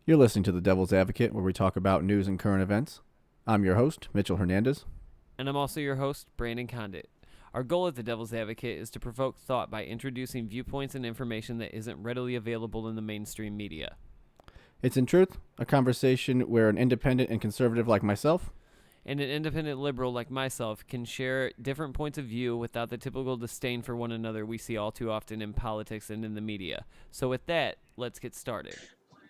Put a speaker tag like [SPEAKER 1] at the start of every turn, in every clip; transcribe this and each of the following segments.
[SPEAKER 1] You're listening to The Devil's Advocate, where we talk about news and current events. I'm your host, Mitchell Hernandez.
[SPEAKER 2] And I'm also your host, Brandon Condit. Our goal at The Devil's Advocate is to provoke thought by introducing viewpoints and information that isn't readily available in the mainstream media.
[SPEAKER 1] It's in truth a conversation where an independent and conservative like myself
[SPEAKER 2] And an independent liberal like myself can share different points of view without the typical disdain for one another we see all too often in politics and in the media. So with that, let's get started.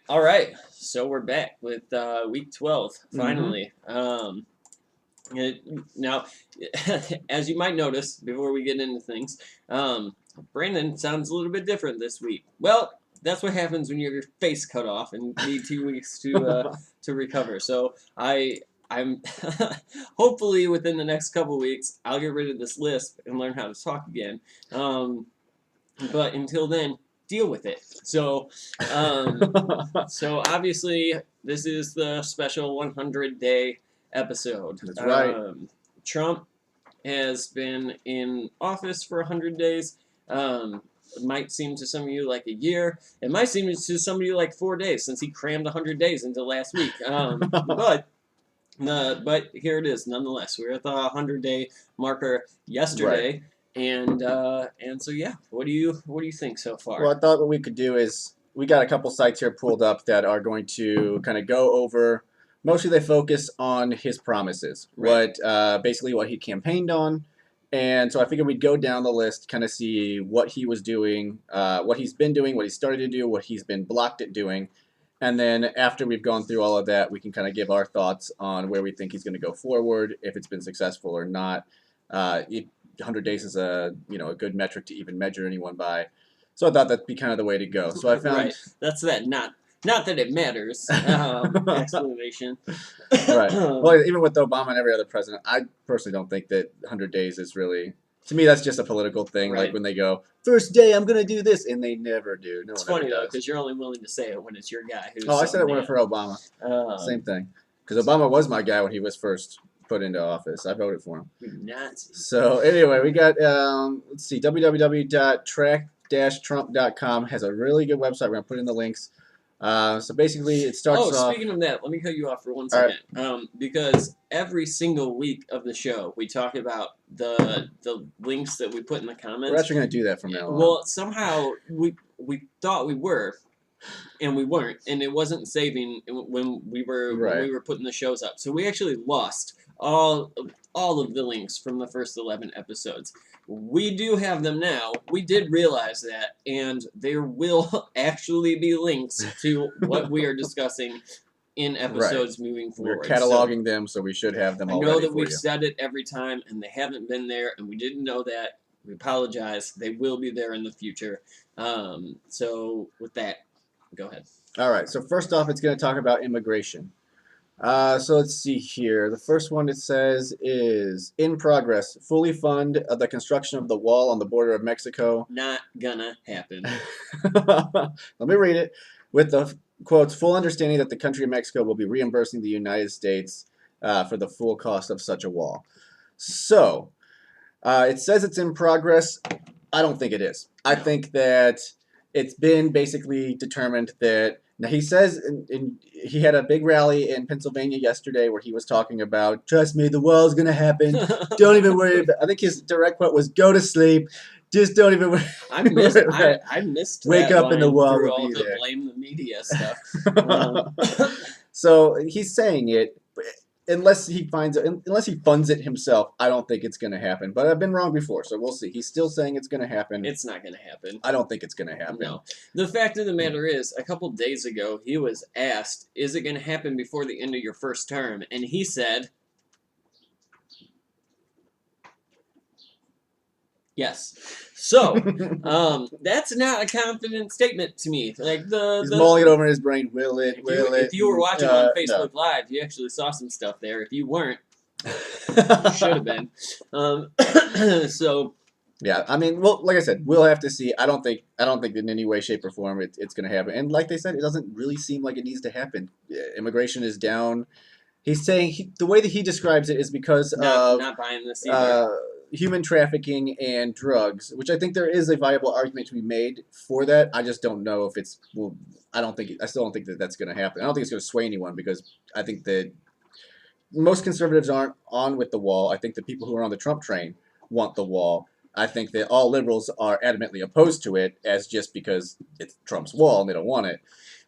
[SPEAKER 3] All right, so we're back with week 12, finally. Now, as you might notice, before we get into things, Brandon sounds a little bit different this week. Well, that's what happens when you have your face cut off and need 2 weeks to recover. So I'm hopefully within the next couple weeks, I'll get rid of this lisp and learn how to talk again. But until then, deal with it. So obviously this is the special 100-day episode.
[SPEAKER 1] That's right.
[SPEAKER 3] Trump has been in office for 100 days. It might seem to some of you like a year. It might seem to some of you like 4 days since he crammed 100 days into last week. But here it is nonetheless. We're at the 100-day marker yesterday.
[SPEAKER 1] Right.
[SPEAKER 3] And so yeah, what do you think so far?
[SPEAKER 1] Well, I thought what we could do is we got a couple sites here pulled up that are going to kind of go over. Mostly they focus on his promises,
[SPEAKER 3] Right.
[SPEAKER 1] basically what he campaigned on. And so I figured we'd go down the list, kind of see what he was doing, what he's been doing, what he started to do, what he's been blocked at doing. And then after we've gone through all of that, we can kind of give our thoughts on where we think he's going to go forward, if it's been successful or not. 100 days is a good metric to even measure anyone by. So I thought that'd be kind of the way to go. So I found...
[SPEAKER 3] Right. That's that not that it matters, explanation.
[SPEAKER 1] Right. Well, even with Obama and every other president, I personally don't think that 100 days is really... To me, that's just a political thing.
[SPEAKER 3] Right.
[SPEAKER 1] Like when they go, first day, I'm going to do this, and they never do. No
[SPEAKER 3] It's
[SPEAKER 1] one
[SPEAKER 3] funny
[SPEAKER 1] ever
[SPEAKER 3] though,
[SPEAKER 1] does.
[SPEAKER 3] because you're only willing to say it when it's your guy who's...
[SPEAKER 1] Oh, I said it
[SPEAKER 3] on
[SPEAKER 1] when
[SPEAKER 3] the-
[SPEAKER 1] for Obama. Same thing. Because Obama was my guy when he was first put into office. I voted for him.
[SPEAKER 3] You Nazi.
[SPEAKER 1] So anyway, we got, let's see, www.track-trump.com has a really good website. We're going to put in the links. So basically, it starts off...
[SPEAKER 3] Speaking of that, let me cut you off for 1
[SPEAKER 1] All
[SPEAKER 3] second. Because every single week of the show, we talk about the links that we put in the comments.
[SPEAKER 1] We're actually going to do that from now on.
[SPEAKER 3] Well, somehow we thought we were, and we weren't, and it wasn't saving when we were putting the shows up. So we actually lost all of the links from the first 11 episodes. We do have them now. We did realize that, and there will actually be links to what we are discussing in episodes moving
[SPEAKER 1] We're
[SPEAKER 3] forward.
[SPEAKER 1] cataloging them, so we should have them
[SPEAKER 3] I
[SPEAKER 1] already
[SPEAKER 3] know that
[SPEAKER 1] for
[SPEAKER 3] we've
[SPEAKER 1] you.
[SPEAKER 3] said it every time, and they haven't been there, and we didn't know that. We apologize. They will be there in the future. So with that, go ahead.
[SPEAKER 1] All right, so first off, it's going to talk about immigration. So let's see here. The first one it says is, in progress, fully fund the construction of the wall on the border of Mexico.
[SPEAKER 3] Not gonna happen.
[SPEAKER 1] Let me read it. With the quotes, full understanding that the country of Mexico will be reimbursing the United States for the full cost of such a wall. So, it says it's in progress. I don't think it is. I think that it's been basically determined that... Now, he says he had a big rally in Pennsylvania yesterday where he was talking about, trust me, the wall's going to happen. Don't even worry about... I think his direct quote was, go to sleep. Just don't even worry.
[SPEAKER 3] I missed. I missed.
[SPEAKER 1] Wake
[SPEAKER 3] that
[SPEAKER 1] up and the
[SPEAKER 3] line
[SPEAKER 1] wall
[SPEAKER 3] through
[SPEAKER 1] will
[SPEAKER 3] all
[SPEAKER 1] be
[SPEAKER 3] the
[SPEAKER 1] there.
[SPEAKER 3] blame the media stuff.
[SPEAKER 1] So he's saying it, but unless he funds it himself, I don't think it's going to happen. But I've been wrong before, so we'll see. He's still saying it's going to happen.
[SPEAKER 3] It's not gonna happen.
[SPEAKER 1] I don't think it's going to happen.
[SPEAKER 3] No. The fact of the matter is, a couple days ago, he was asked, "Is it going to happen before the end of your first term?" And he said, "Yes." So, that's not a confident statement to me. Like
[SPEAKER 1] He's mulling it over in his brain. Will it? Will it?
[SPEAKER 3] if you were watching on
[SPEAKER 1] No.
[SPEAKER 3] Facebook Live, you actually saw some stuff there. If you weren't, you should have been. So.
[SPEAKER 1] Yeah, I mean, well, like I said, we'll have to see. I don't think in any way, shape, or form it's going to happen. And like they said, it doesn't really seem like it needs to happen. Immigration is down. He's saying the way that he describes it is because of
[SPEAKER 3] Not buying this either.
[SPEAKER 1] human trafficking and drugs, which I think there is a viable argument to be made for that. I just don't know if it's. Well, I still don't think that that's going to happen. I don't think it's going to sway anyone because I think that most conservatives aren't on with the wall. I think the people who are on the Trump train want the wall. I think that all liberals are adamantly opposed to it, as just because it's Trump's wall and they don't want it.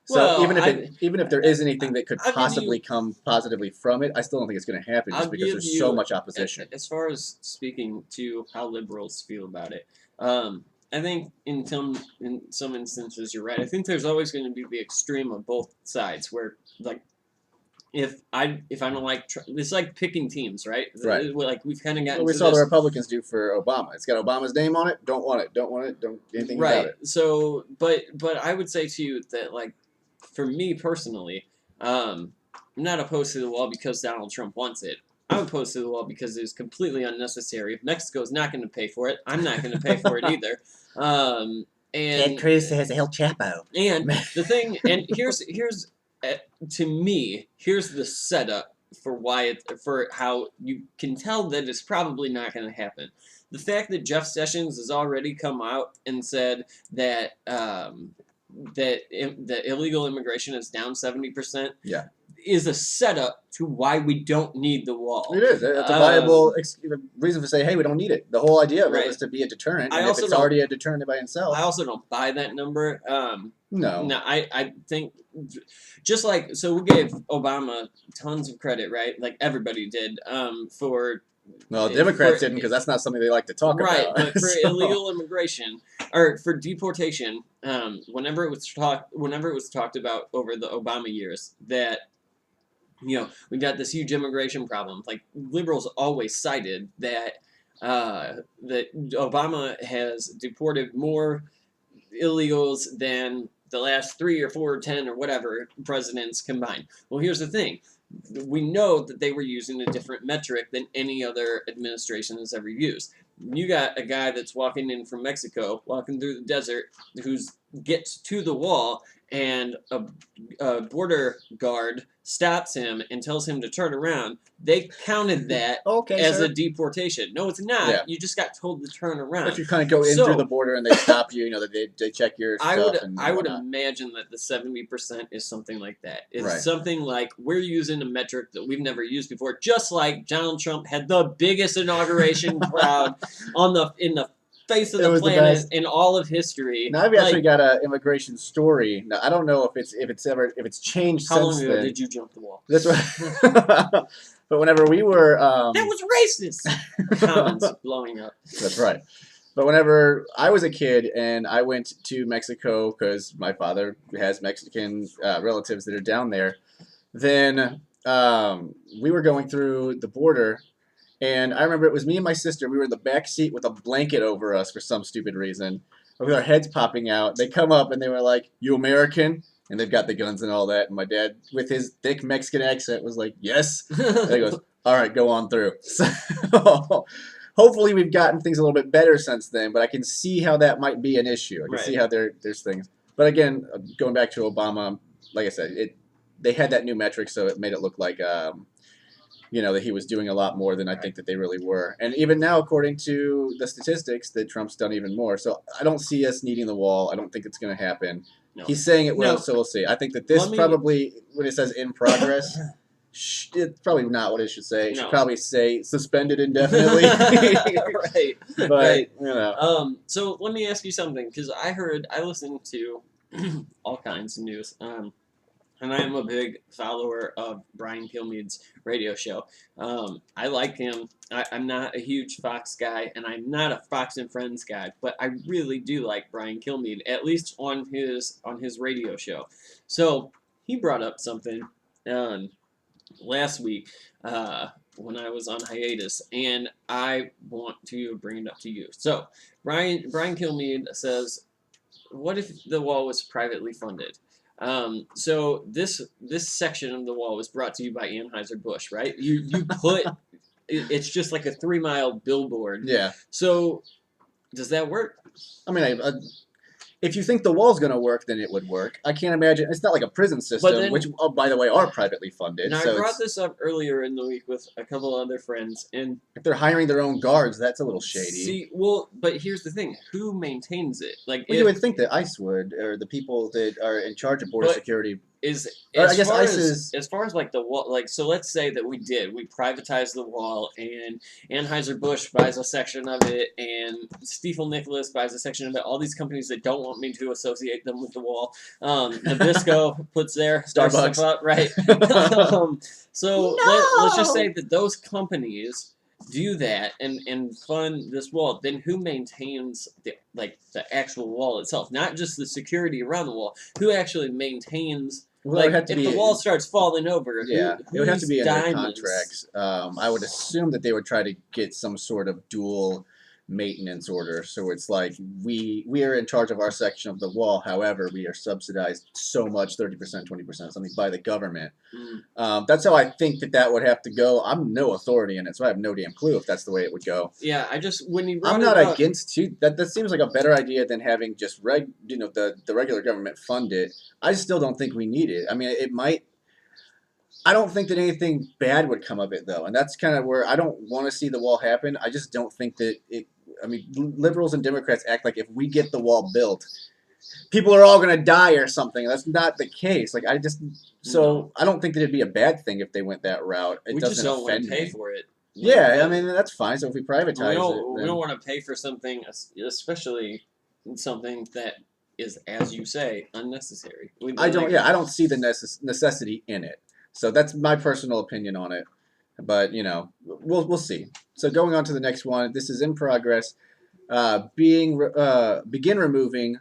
[SPEAKER 1] So
[SPEAKER 3] Well,
[SPEAKER 1] even if there is anything that could
[SPEAKER 3] I'll give
[SPEAKER 1] possibly come positively from it, I still don't think it's going to happen just
[SPEAKER 3] I'll
[SPEAKER 1] because
[SPEAKER 3] give
[SPEAKER 1] there's so
[SPEAKER 3] you-
[SPEAKER 1] much opposition.
[SPEAKER 3] As far as speaking to how liberals feel about it, I think in some instances you're right. I think there's always going to be the extreme of both sides, where like if I don't like it's like picking teams, right?
[SPEAKER 1] Right.
[SPEAKER 3] Like we've kind of gotten
[SPEAKER 1] Well, we
[SPEAKER 3] to
[SPEAKER 1] saw
[SPEAKER 3] this.
[SPEAKER 1] the Republicans do for Obama. It's got Obama's name on it. Don't want it. Don't want it. Don't anything about
[SPEAKER 3] Right.
[SPEAKER 1] it.
[SPEAKER 3] So, but I would say to you that like for me personally, I'm not opposed to the wall because Donald Trump wants it. I'm opposed to the wall because it's completely unnecessary. If Mexico's not going to pay for it, I'm not going to pay for it either. And
[SPEAKER 1] Cruz has El Chapo.
[SPEAKER 3] and the thing, and here's to me, here's the setup for for how you can tell that it's probably not going to happen. The fact that Jeff Sessions has already come out and said that that illegal immigration is down 70%.
[SPEAKER 1] Yeah.
[SPEAKER 3] Is a setup to why we don't need the wall.
[SPEAKER 1] It is. It's a viable reason to say, hey, we don't need it. The whole idea of it
[SPEAKER 3] Right.
[SPEAKER 1] was to be a deterrent.
[SPEAKER 3] I
[SPEAKER 1] And if
[SPEAKER 3] also
[SPEAKER 1] it's
[SPEAKER 3] don't-
[SPEAKER 1] already a deterrent by itself,
[SPEAKER 3] I also don't buy that number.
[SPEAKER 1] no.
[SPEAKER 3] No, I think just like so we gave Obama tons of credit, right? Like everybody did for
[SPEAKER 1] No, Democrats
[SPEAKER 3] for-
[SPEAKER 1] didn't because that's not something they like to talk
[SPEAKER 3] right,
[SPEAKER 1] about.
[SPEAKER 3] but for
[SPEAKER 1] So-
[SPEAKER 3] illegal immigration or for deportation, whenever it was talked about over the Obama years that we got this huge immigration problem. Like liberals always cited that that Obama has deported more illegals than the last 3 or 4 or 10 or whatever presidents combined. Well, here's the thing. We know that they were using a different metric than any other administration has ever used. You got a guy that's walking in from Mexico, walking through the desert, who gets to the wall, and a border guard stops him and tells him to turn around. They counted that
[SPEAKER 1] okay,
[SPEAKER 3] as
[SPEAKER 1] sir.
[SPEAKER 3] a deportation. No, it's not.
[SPEAKER 1] Yeah.
[SPEAKER 3] You just got told to turn around.
[SPEAKER 1] If you kind of go in
[SPEAKER 3] So-
[SPEAKER 1] through the border and they stop you, that they check your stuff.
[SPEAKER 3] I would
[SPEAKER 1] whatnot.
[SPEAKER 3] imagine that the 70% is something like that. It's
[SPEAKER 1] Right.
[SPEAKER 3] something like we're using a metric that we've never used before. Just like Donald Trump had the biggest inauguration crowd in the face of
[SPEAKER 1] It
[SPEAKER 3] the
[SPEAKER 1] was the
[SPEAKER 3] planet
[SPEAKER 1] best.
[SPEAKER 3] in all of history.
[SPEAKER 1] Now I've
[SPEAKER 3] Like,
[SPEAKER 1] actually got an immigration story. Now I don't know if it's changed
[SPEAKER 3] how long
[SPEAKER 1] since
[SPEAKER 3] ago
[SPEAKER 1] then.
[SPEAKER 3] did you jump the wall?
[SPEAKER 1] That's right. But whenever we were
[SPEAKER 3] That was racist. Comments blowing up.
[SPEAKER 1] That's right. But whenever I was a kid and I went to Mexico because my father has Mexican relatives that are down there, then we were going through the border, and I remember it was me and my sister. We were in the back seat with a blanket over us for some stupid reason, with our heads popping out. They come up and they were like, "You American?" And they've got the guns and all that. And my dad, with his thick Mexican accent, was like, "Yes." And he goes, "All right, go on through." So hopefully we've gotten things a little bit better since then, but I can see how that might be an issue. I can
[SPEAKER 3] Right.
[SPEAKER 1] see how there's things. But again, going back to Obama, like I said, they had that new metric, so it made it look like that he was doing a lot more than I think that they really were. And even now, according to the statistics, that Trump's done even more. So I don't see us needing the wall. I don't think it's going to happen.
[SPEAKER 3] No.
[SPEAKER 1] He's saying it will,
[SPEAKER 3] No.
[SPEAKER 1] so we'll see. I think that this
[SPEAKER 3] Let me-
[SPEAKER 1] probably, when it says in progress, it's probably not what it should say. It should
[SPEAKER 3] No.
[SPEAKER 1] probably say suspended indefinitely.
[SPEAKER 3] Right.
[SPEAKER 1] But,
[SPEAKER 3] Right.
[SPEAKER 1] So
[SPEAKER 3] So let me ask you something, because I listened to all kinds of news, and I am a big follower of Brian Kilmeade's radio show. I like him. I'm not a huge Fox guy, and I'm not a Fox and Friends guy, but I really do like Brian Kilmeade, at least on his radio show. So he brought up something last week when I was on hiatus, and I want to bring it up to you. So Brian Kilmeade says, "What if the wall was privately funded?" So this section of the wall was brought to you by Anheuser-Busch, right? You put it's just like a 3-mile billboard.
[SPEAKER 1] yeah.
[SPEAKER 3] So does that work?
[SPEAKER 1] I mean, if you think the wall's going to work, then it would work. I can't imagine. It's not like a prison system,
[SPEAKER 3] then-
[SPEAKER 1] which, oh, by the way, are privately funded.
[SPEAKER 3] And
[SPEAKER 1] So
[SPEAKER 3] I brought
[SPEAKER 1] it's-
[SPEAKER 3] this up earlier in the week with a couple other friends, and
[SPEAKER 1] if they're hiring their own guards, that's a little shady.
[SPEAKER 3] see, well, but here's the thing: who maintains it? Like,
[SPEAKER 1] Well, you would think that ICE would, or the people that are in charge of border
[SPEAKER 3] But-
[SPEAKER 1] security.
[SPEAKER 3] is
[SPEAKER 1] Or I
[SPEAKER 3] as
[SPEAKER 1] guess
[SPEAKER 3] far
[SPEAKER 1] ICE
[SPEAKER 3] as,
[SPEAKER 1] is-
[SPEAKER 3] as far as like the wall, like, so let's say that we privatized the wall, and Anheuser-Busch buys a section of it, and Stiefel Nicholas buys a section of it. All these companies that don't want me to associate them with the wall. Nabisco puts their
[SPEAKER 1] Starbucks.
[SPEAKER 3] stuff up, right? So let's just say that those companies do that and fund this wall. Then who maintains the actual wall itself? Not just the security around the wall. Who actually maintains?
[SPEAKER 1] Well, it would
[SPEAKER 3] Like,
[SPEAKER 1] have to
[SPEAKER 3] if
[SPEAKER 1] be
[SPEAKER 3] the wall starts falling over,
[SPEAKER 1] Yeah,
[SPEAKER 3] who,
[SPEAKER 1] it would have to
[SPEAKER 3] whose
[SPEAKER 1] be in their
[SPEAKER 3] diamonds-
[SPEAKER 1] contracts. I would assume that they would try to get some sort of dual maintenance order. So it's like we are in charge of our section of the wall. However, we are subsidized so much, 30%, 20%, something by the government.
[SPEAKER 3] Mm.
[SPEAKER 1] That's how I think that would have to go. I'm no authority in it, so I have no damn clue if that's the way it would go.
[SPEAKER 3] Yeah, I just when you brought
[SPEAKER 1] I'm
[SPEAKER 3] it
[SPEAKER 1] not
[SPEAKER 3] up,
[SPEAKER 1] against that. That seems like a better idea than having just the regular government fund it. I still don't think we need it. I mean, it might. I don't think that anything bad would come of it, though, and that's kind of where I don't want to see the wall happen. I just don't think that it. I mean, liberals and Democrats act like if we get the wall built, people are all going to die or something. That's not the case. Like I just. So
[SPEAKER 3] No.
[SPEAKER 1] I don't think that it'd be a bad thing if they went that route. It
[SPEAKER 3] we
[SPEAKER 1] doesn't
[SPEAKER 3] just don't want
[SPEAKER 1] offend
[SPEAKER 3] to pay
[SPEAKER 1] me.
[SPEAKER 3] for it.
[SPEAKER 1] Yeah, I mean that's fine. So if we privatize
[SPEAKER 3] we
[SPEAKER 1] it,
[SPEAKER 3] don't
[SPEAKER 1] then-
[SPEAKER 3] want to pay for something, especially something that is, as you say, unnecessary.
[SPEAKER 1] I don't see the necessity in it. So that's my personal opinion on it. But we'll see. So going on to the next one. This is in progress. Begin removing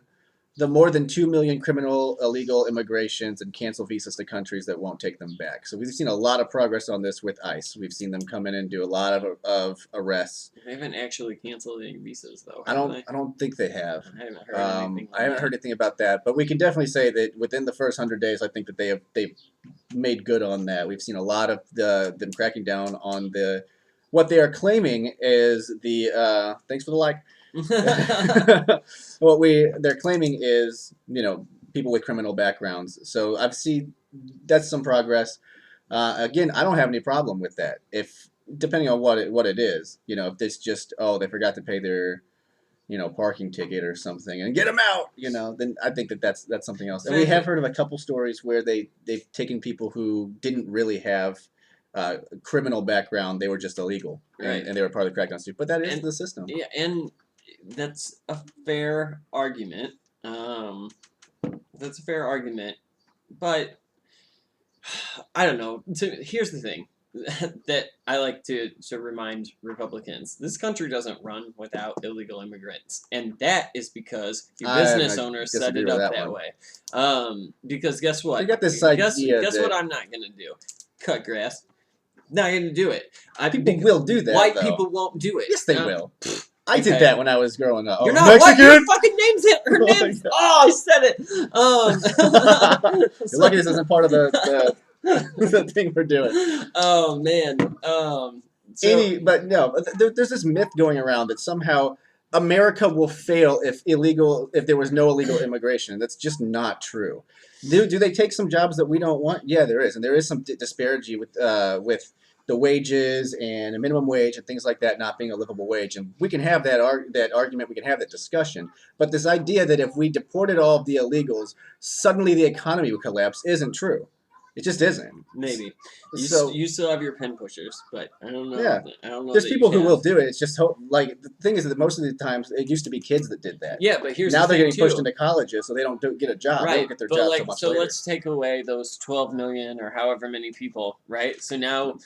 [SPEAKER 1] the more than 2 million criminal illegal immigrations and cancel visas to countries that won't take them back. So we've seen a lot of progress on this with ICE. We've seen them come in and do a lot of arrests.
[SPEAKER 3] They haven't actually canceled any visas, though.
[SPEAKER 1] I don't think they have.
[SPEAKER 3] I haven't heard anything.
[SPEAKER 1] I haven't heard anything about that, but we can definitely say that within the first 100 days, I think that they've made good on that. We've seen a lot of them cracking down on what they are claiming is the thanks for the like. What they're claiming is people with criminal backgrounds. So I've seen that's some progress. Again, I don't have any problem with that. If depending on what it is, if it's just they forgot to pay their parking ticket or something and get them out, then I think that's something else. And we have heard of a couple stories where they've taken people who didn't really have criminal background, they were just illegal,
[SPEAKER 3] Right.
[SPEAKER 1] and they were part of the crackdown too. But that is the system.
[SPEAKER 3] Yeah, and that's a fair argument. That's a fair argument, but I don't know. Here's the thing that I like to remind Republicans: this country doesn't run without illegal immigrants, and that is because your business owners set
[SPEAKER 1] disagree
[SPEAKER 3] it
[SPEAKER 1] with
[SPEAKER 3] up
[SPEAKER 1] that
[SPEAKER 3] that
[SPEAKER 1] one.
[SPEAKER 3] way. Because guess what?
[SPEAKER 1] You got this
[SPEAKER 3] Guess
[SPEAKER 1] idea
[SPEAKER 3] what
[SPEAKER 1] that-
[SPEAKER 3] I'm not gonna do? Cut grass. Not gonna do it.
[SPEAKER 1] People will do that.
[SPEAKER 3] White
[SPEAKER 1] though.
[SPEAKER 3] people won't do it.
[SPEAKER 1] Yes, they will. I
[SPEAKER 3] okay.
[SPEAKER 1] did that when I was growing up.
[SPEAKER 3] You're
[SPEAKER 1] Oh,
[SPEAKER 3] not
[SPEAKER 1] Mexican.
[SPEAKER 3] white. Your fucking name's it. Her
[SPEAKER 1] Oh my
[SPEAKER 3] name's.
[SPEAKER 1] God.
[SPEAKER 3] Oh, I said it.
[SPEAKER 1] You're lucky this isn't part of the thing we're doing.
[SPEAKER 3] Oh man. So,
[SPEAKER 1] But no, there's this myth going around that somehow America will fail if there was no illegal immigration. That's just not true. Do they take some jobs that we don't want? Yeah, there is, and there is some disparity with the wages and a minimum wage and things like that not being a livable wage. And we can have that argument, we can have that discussion. But this idea that if we deported all of the illegals, suddenly the economy would collapse isn't true. It just isn't.
[SPEAKER 3] maybe
[SPEAKER 1] So
[SPEAKER 3] you still have your pen pushers, but I don't know.
[SPEAKER 1] Yeah.
[SPEAKER 3] I don't know.
[SPEAKER 1] there's
[SPEAKER 3] that you
[SPEAKER 1] people who
[SPEAKER 3] can.
[SPEAKER 1] will do it. It's just like the thing is that most of the times it used to be kids that did that.
[SPEAKER 3] Yeah, but here's
[SPEAKER 1] Now
[SPEAKER 3] the
[SPEAKER 1] they're
[SPEAKER 3] thing,
[SPEAKER 1] getting pushed
[SPEAKER 3] too.
[SPEAKER 1] into colleges, so they don't get a job. They
[SPEAKER 3] Right,
[SPEAKER 1] don't get their
[SPEAKER 3] but
[SPEAKER 1] job
[SPEAKER 3] like,
[SPEAKER 1] so much
[SPEAKER 3] so
[SPEAKER 1] later.
[SPEAKER 3] let's take away those 12 million or however many people, right? So now,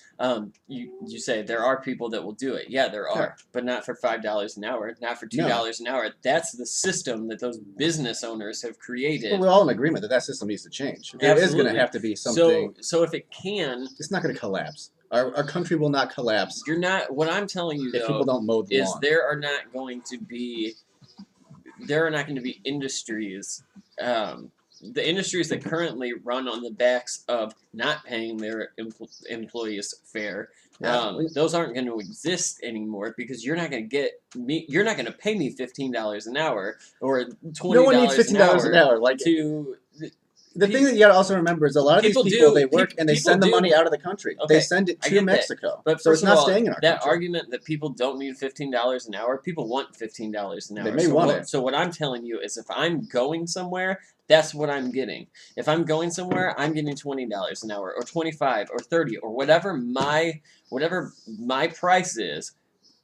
[SPEAKER 3] you say there are people that will do it. Yeah, there are,
[SPEAKER 1] Sure.
[SPEAKER 3] but not for $5 an hour, not for $2 an hour. That's the system that those business owners have created.
[SPEAKER 1] Well, we're all in agreement that system needs to change. There is going to
[SPEAKER 3] Absolutely.
[SPEAKER 1] have to be something.
[SPEAKER 3] So if it can,
[SPEAKER 1] It's not going to collapse. Our country will not collapse
[SPEAKER 3] you're not. What I'm telling you
[SPEAKER 1] if
[SPEAKER 3] though
[SPEAKER 1] people don't mow the
[SPEAKER 3] is
[SPEAKER 1] lawn.
[SPEAKER 3] there are not going to be industries. The industries that currently run on the backs of not paying their employees fair
[SPEAKER 1] Yeah.
[SPEAKER 3] Those aren't going to exist anymore because you're not going to get me. You're not going to pay me $15 an hour or $20
[SPEAKER 1] No one needs $15 an hour. Like
[SPEAKER 3] to.
[SPEAKER 1] the thing that you gotta also remember is a lot of these
[SPEAKER 3] People
[SPEAKER 1] people
[SPEAKER 3] do-
[SPEAKER 1] they work
[SPEAKER 3] peop-
[SPEAKER 1] and they
[SPEAKER 3] people
[SPEAKER 1] send the
[SPEAKER 3] do-
[SPEAKER 1] money out of the country.
[SPEAKER 3] Okay,
[SPEAKER 1] They send it
[SPEAKER 3] I
[SPEAKER 1] to
[SPEAKER 3] get that.
[SPEAKER 1] Mexico,
[SPEAKER 3] But
[SPEAKER 1] so it's
[SPEAKER 3] first
[SPEAKER 1] not
[SPEAKER 3] of all,
[SPEAKER 1] staying in our
[SPEAKER 3] that
[SPEAKER 1] country.
[SPEAKER 3] argument that people don't need $15 an hour, people want $15 an hour.
[SPEAKER 1] They may
[SPEAKER 3] so
[SPEAKER 1] want
[SPEAKER 3] what,
[SPEAKER 1] it.
[SPEAKER 3] So what I'm telling you is, if I'm going somewhere, that's what I'm getting. If I'm going somewhere, I'm getting $20 an hour, or 25, or 30, or whatever my price is.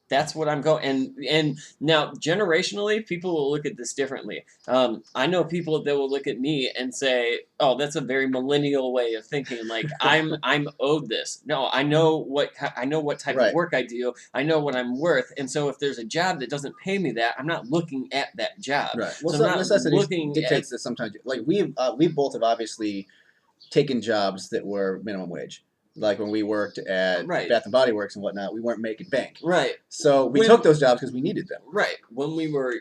[SPEAKER 3] That's what I'm going. And now generationally, people will look at this differently. I know people that will look at me and say, "Oh, that's a very millennial way of thinking. Like I'm owed this." No, I know what type
[SPEAKER 1] Right.
[SPEAKER 3] of work I do. I know what I'm worth. And so if there's a job that doesn't pay me that, I'm not looking at that job.
[SPEAKER 1] Right. Well,
[SPEAKER 3] So
[SPEAKER 1] some
[SPEAKER 3] I'm not
[SPEAKER 1] necessity
[SPEAKER 3] looking
[SPEAKER 1] dictates that sometimes. Like we both have obviously taken jobs that were minimum wage. Like when we worked at
[SPEAKER 3] Right.
[SPEAKER 1] Bath and Body Works and whatnot, we weren't making bank.
[SPEAKER 3] Right.
[SPEAKER 1] So we
[SPEAKER 3] When-
[SPEAKER 1] took those jobs because we needed them.
[SPEAKER 3] Right. When we were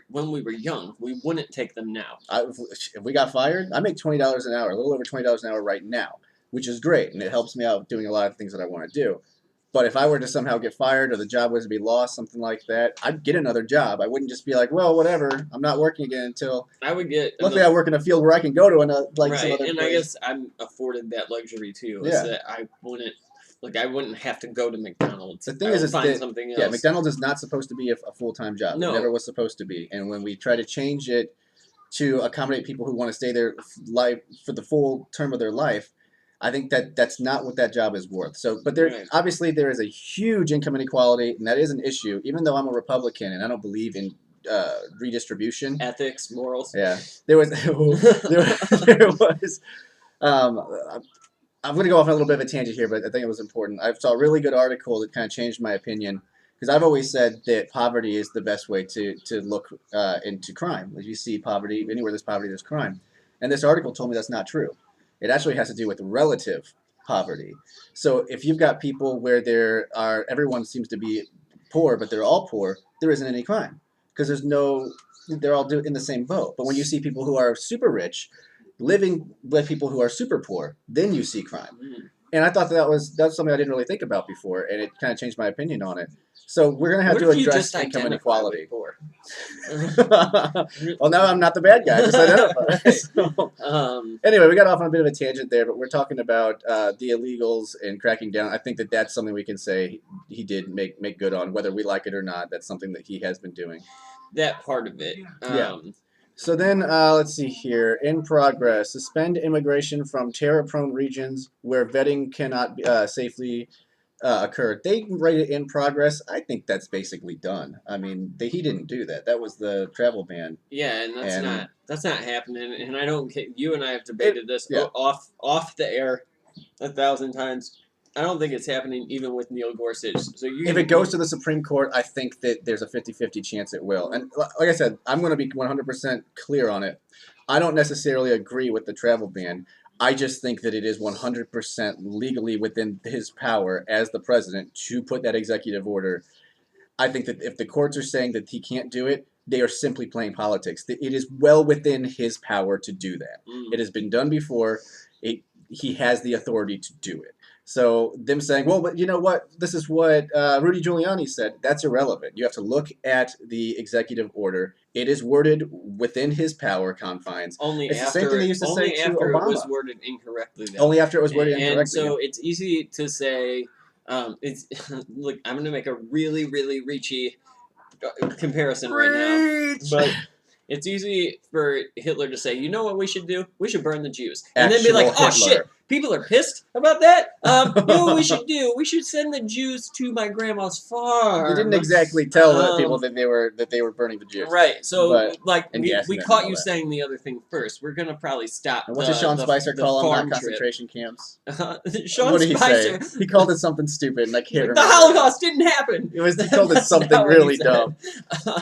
[SPEAKER 3] young, we wouldn't take them now.
[SPEAKER 1] If we got fired, I make $20 an hour, a little over $20 an hour right now, which is great, and it helps me out doing a lot of things that I want to do. But if I were to somehow get fired or the job was to be lost, something like that, I'd get another job. I wouldn't just be like, well, whatever, I'm not working again until.
[SPEAKER 3] I would get.
[SPEAKER 1] Luckily, I work in a field where I can go to another, some
[SPEAKER 3] right,
[SPEAKER 1] other
[SPEAKER 3] and
[SPEAKER 1] place.
[SPEAKER 3] I guess I'm afforded that luxury too. Is
[SPEAKER 1] Yeah.
[SPEAKER 3] that I wouldn't have to go to McDonald's.
[SPEAKER 1] The thing
[SPEAKER 3] I
[SPEAKER 1] is,
[SPEAKER 3] would
[SPEAKER 1] it's
[SPEAKER 3] find
[SPEAKER 1] that-
[SPEAKER 3] something else.
[SPEAKER 1] Yeah, McDonald's is not supposed to be a full-time job.
[SPEAKER 3] No.
[SPEAKER 1] It never was supposed to be. And when we try to change it to accommodate people who want to stay there for the full term of their life, I think that's not what that job is worth. So, but there
[SPEAKER 3] Right.
[SPEAKER 1] obviously there is a huge income inequality, and that is an issue. Even though I'm a Republican and I don't believe in redistribution.
[SPEAKER 3] Ethics, morals.
[SPEAKER 1] Yeah, there was there was. I'm going to go off on a little bit of a tangent here, but I think it was important. I saw a really good article that kind of changed my opinion because I've always said that poverty is the best way to look into crime. If you see poverty, anywhere there's poverty, there's crime. And this article told me that's not true. It actually has to do with relative poverty. So if you've got people where everyone seems to be poor, but they're all poor, there isn't any crime because they're all in the same boat. But when you see people who are super rich living with people who are super poor, then you see crime.
[SPEAKER 3] Mm.
[SPEAKER 1] And I thought that's something I didn't really think about before, and it kind of changed my opinion on it. So we're going to have
[SPEAKER 3] What
[SPEAKER 1] to
[SPEAKER 3] if you
[SPEAKER 1] address
[SPEAKER 3] just
[SPEAKER 1] income
[SPEAKER 3] identify
[SPEAKER 1] inequality.
[SPEAKER 3] with poor?
[SPEAKER 1] Well, now I'm not the bad guy. Just identify. So, anyway, we got off on a bit of a tangent there, but we're talking about the illegals and cracking down. I think that's something we can say he did make good on, whether we like it or not. That's something that he has been doing.
[SPEAKER 3] That part of it.
[SPEAKER 1] Yeah. So then, let's see here. In progress, suspend immigration from terror-prone regions where vetting cannot safely occur. They write it in progress. I think that's basically done. I mean, he didn't do that. That was the travel ban.
[SPEAKER 3] Yeah, and
[SPEAKER 1] And-
[SPEAKER 3] that's not happening. And I don't. You and I have debated this
[SPEAKER 1] yeah.
[SPEAKER 3] off the air 1,000 times. I don't think it's happening even with Neil Gorsuch. So
[SPEAKER 1] If it goes to the Supreme Court, I think that there's a 50-50 chance it will. And like I said, I'm going to be 100% clear on it. I don't necessarily agree with the travel ban. I just think that it is 100% legally within his power as the president to put that executive order. I think that if the courts are saying that he can't do it, they are simply playing politics. It is well within his power to do that. It has been done before. He has the authority to do it. So them saying, well, but you know what? This is what Rudy Giuliani said. That's irrelevant. You have to look at the executive order. It is worded within his power confines.
[SPEAKER 3] Only
[SPEAKER 1] It's the
[SPEAKER 3] after
[SPEAKER 1] same thing they used to
[SPEAKER 3] only
[SPEAKER 1] say to
[SPEAKER 3] after it was
[SPEAKER 1] Obama.
[SPEAKER 3] worded incorrectly. Though.
[SPEAKER 1] Only after it was worded incorrectly.
[SPEAKER 3] And so it's easy to say. It's look. I'm going to make a really, really reachy comparison right now, but it's easy for Hitler to say, you know what we should do? We should burn the Jews, and then be like,
[SPEAKER 1] Actual
[SPEAKER 3] oh
[SPEAKER 1] Hitler.
[SPEAKER 3] shit, people are pissed about that. You know what we should do? We should send the Jews to my grandma's farm.
[SPEAKER 1] He didn't exactly tell the
[SPEAKER 3] Um,
[SPEAKER 1] people that they were burning the Jews.
[SPEAKER 3] Right, so
[SPEAKER 1] But-
[SPEAKER 3] like
[SPEAKER 1] and
[SPEAKER 3] we
[SPEAKER 1] gassing them
[SPEAKER 3] caught
[SPEAKER 1] and
[SPEAKER 3] you
[SPEAKER 1] all that.
[SPEAKER 3] saying the other thing first. We're gonna probably stop.
[SPEAKER 1] And what did Sean Spicer call them?
[SPEAKER 3] farm
[SPEAKER 1] Not
[SPEAKER 3] trip.
[SPEAKER 1] concentration camps.
[SPEAKER 3] Sean
[SPEAKER 1] What did he
[SPEAKER 3] Spicer.
[SPEAKER 1] say? He called it something stupid, and I can't
[SPEAKER 3] The
[SPEAKER 1] remember.
[SPEAKER 3] Holocaust didn't happen.
[SPEAKER 1] He called it
[SPEAKER 3] That's
[SPEAKER 1] something
[SPEAKER 3] not what he
[SPEAKER 1] really
[SPEAKER 3] said.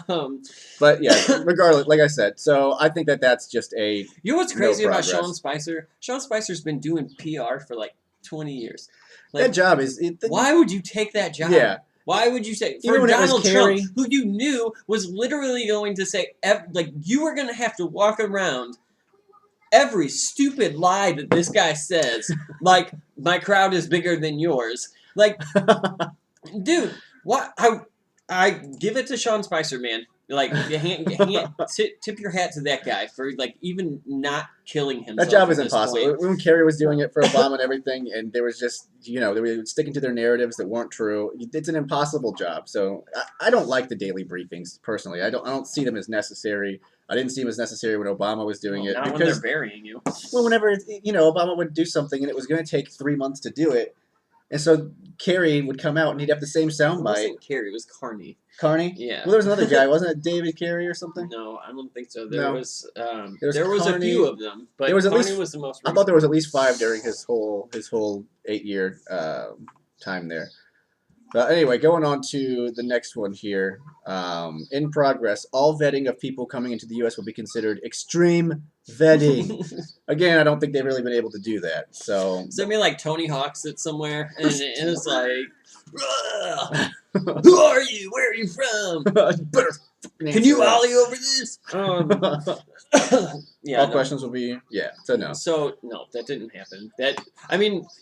[SPEAKER 1] dumb. But yeah, regardless, like I said, so I think that's just a
[SPEAKER 3] You know what's
[SPEAKER 1] No
[SPEAKER 3] crazy about
[SPEAKER 1] progress.
[SPEAKER 3] Sean Spicer? Sean Spicer's been doing PR for like 20 years.
[SPEAKER 1] that
[SPEAKER 3] Like,
[SPEAKER 1] job is.
[SPEAKER 3] why would you take that job?
[SPEAKER 1] Yeah.
[SPEAKER 3] Why would you say
[SPEAKER 1] Even
[SPEAKER 3] for
[SPEAKER 1] when it was
[SPEAKER 3] Donald
[SPEAKER 1] Kerry-
[SPEAKER 3] Trump, who you knew was literally going to say like you were going to have to walk around every stupid lie that this guy says, like my crowd is bigger than yours. Like Dude, what? I give it to Sean Spicer, man. Like, tip your hat to that guy for like even not killing himself.
[SPEAKER 1] That job
[SPEAKER 3] at
[SPEAKER 1] is
[SPEAKER 3] this
[SPEAKER 1] impossible.
[SPEAKER 3] point.
[SPEAKER 1] When Kerry was doing it for Obama and everything, and there was just, they were sticking to their narratives that weren't true. It's an impossible job. So I don't like the daily briefings personally. I don't see them as necessary. I didn't see them as necessary when Obama was doing it
[SPEAKER 3] Not when
[SPEAKER 1] because,
[SPEAKER 3] they're burying you.
[SPEAKER 1] well, whenever Obama would do something and it was going to take 3 months to do it, and so Kerry would come out and he'd have the same
[SPEAKER 3] It
[SPEAKER 1] soundbite.
[SPEAKER 3] wasn't Carey, it was Carney.
[SPEAKER 1] Carney?
[SPEAKER 3] Yeah.
[SPEAKER 1] Well, there was another guy, wasn't it? David Carey or something?
[SPEAKER 3] No, I don't think so.
[SPEAKER 1] No.
[SPEAKER 3] There was a
[SPEAKER 1] Carney.
[SPEAKER 3] few of them, but
[SPEAKER 1] There was at
[SPEAKER 3] Carney
[SPEAKER 1] least-
[SPEAKER 3] was the most
[SPEAKER 1] I
[SPEAKER 3] recent.
[SPEAKER 1] thought there was at least 5 during his whole 8-year time there. But anyway, going on to the next one here. In progress, all vetting of people coming into the U.S. will be considered extreme vetting. Again, I don't think they've really been able to do that. So
[SPEAKER 3] Send me like Tony Hawk sits somewhere, and it's like, "Ugh, who are you? Where are you from?
[SPEAKER 1] Better
[SPEAKER 3] Can you ollie over this?" Yeah.
[SPEAKER 1] All
[SPEAKER 3] no.
[SPEAKER 1] questions will be so no.
[SPEAKER 3] So no, that didn't happen.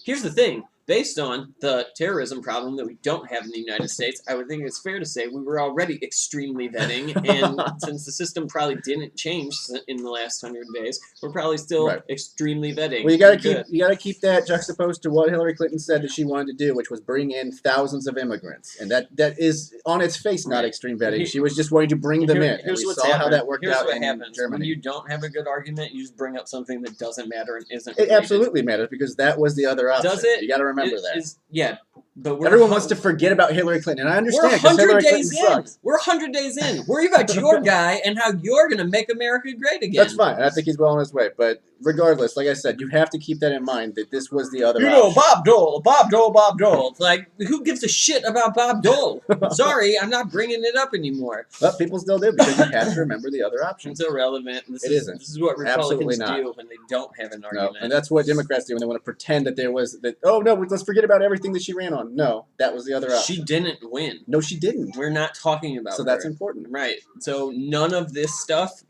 [SPEAKER 3] Here's the thing. Based on the terrorism problem that we don't have in the United States, I would think it's fair to say we were already extremely vetting, and since the system probably didn't change in the last 100 days, we're probably still
[SPEAKER 1] Right.
[SPEAKER 3] extremely vetting.
[SPEAKER 1] Well, you gotta
[SPEAKER 3] Good.
[SPEAKER 1] keep that juxtaposed to what Hillary Clinton said that she wanted to do, which was bring in thousands of immigrants, and that is on its face not
[SPEAKER 3] Right.
[SPEAKER 1] extreme vetting. She was just wanting to bring them in, and
[SPEAKER 3] Here's
[SPEAKER 1] we
[SPEAKER 3] what's
[SPEAKER 1] saw how
[SPEAKER 3] happened.
[SPEAKER 1] that worked
[SPEAKER 3] Here's
[SPEAKER 1] out
[SPEAKER 3] what
[SPEAKER 1] in
[SPEAKER 3] happens
[SPEAKER 1] Germany.
[SPEAKER 3] when you don't have a good argument. You just bring up something that doesn't matter and isn't.
[SPEAKER 1] It
[SPEAKER 3] related.
[SPEAKER 1] absolutely matters because that was the other option.
[SPEAKER 3] Does it?
[SPEAKER 1] You got to remember that.
[SPEAKER 3] Yeah, but
[SPEAKER 1] Everyone wants to forget about Hillary Clinton, and I
[SPEAKER 3] We're
[SPEAKER 1] understand because
[SPEAKER 3] 100
[SPEAKER 1] Hillary Clinton
[SPEAKER 3] days in.
[SPEAKER 1] sucks.
[SPEAKER 3] We're 100 days in. Worry about your guy and how you're going to make America great again.
[SPEAKER 1] That's fine. I think he's well on his way. But regardless, like I said, you have to keep that in mind that this was the other option.
[SPEAKER 3] Bob Dole. It's like, who gives a shit about Bob Dole? Sorry, I'm not bringing it up anymore.
[SPEAKER 1] But people still do because you have to remember the other options.
[SPEAKER 3] It's irrelevant. This
[SPEAKER 1] isn't.
[SPEAKER 3] This is what
[SPEAKER 1] Absolutely
[SPEAKER 3] Republicans
[SPEAKER 1] not.
[SPEAKER 3] do when they don't have an
[SPEAKER 1] No,
[SPEAKER 3] argument.
[SPEAKER 1] and that's what Democrats do when they want to pretend that there was that. Oh no, let's forget about everything that she ran on. No, that was the other option.
[SPEAKER 3] She didn't win.
[SPEAKER 1] No, she didn't.
[SPEAKER 3] We're not talking about
[SPEAKER 1] So that's
[SPEAKER 3] her.
[SPEAKER 1] important.
[SPEAKER 3] Right. So none of this stuff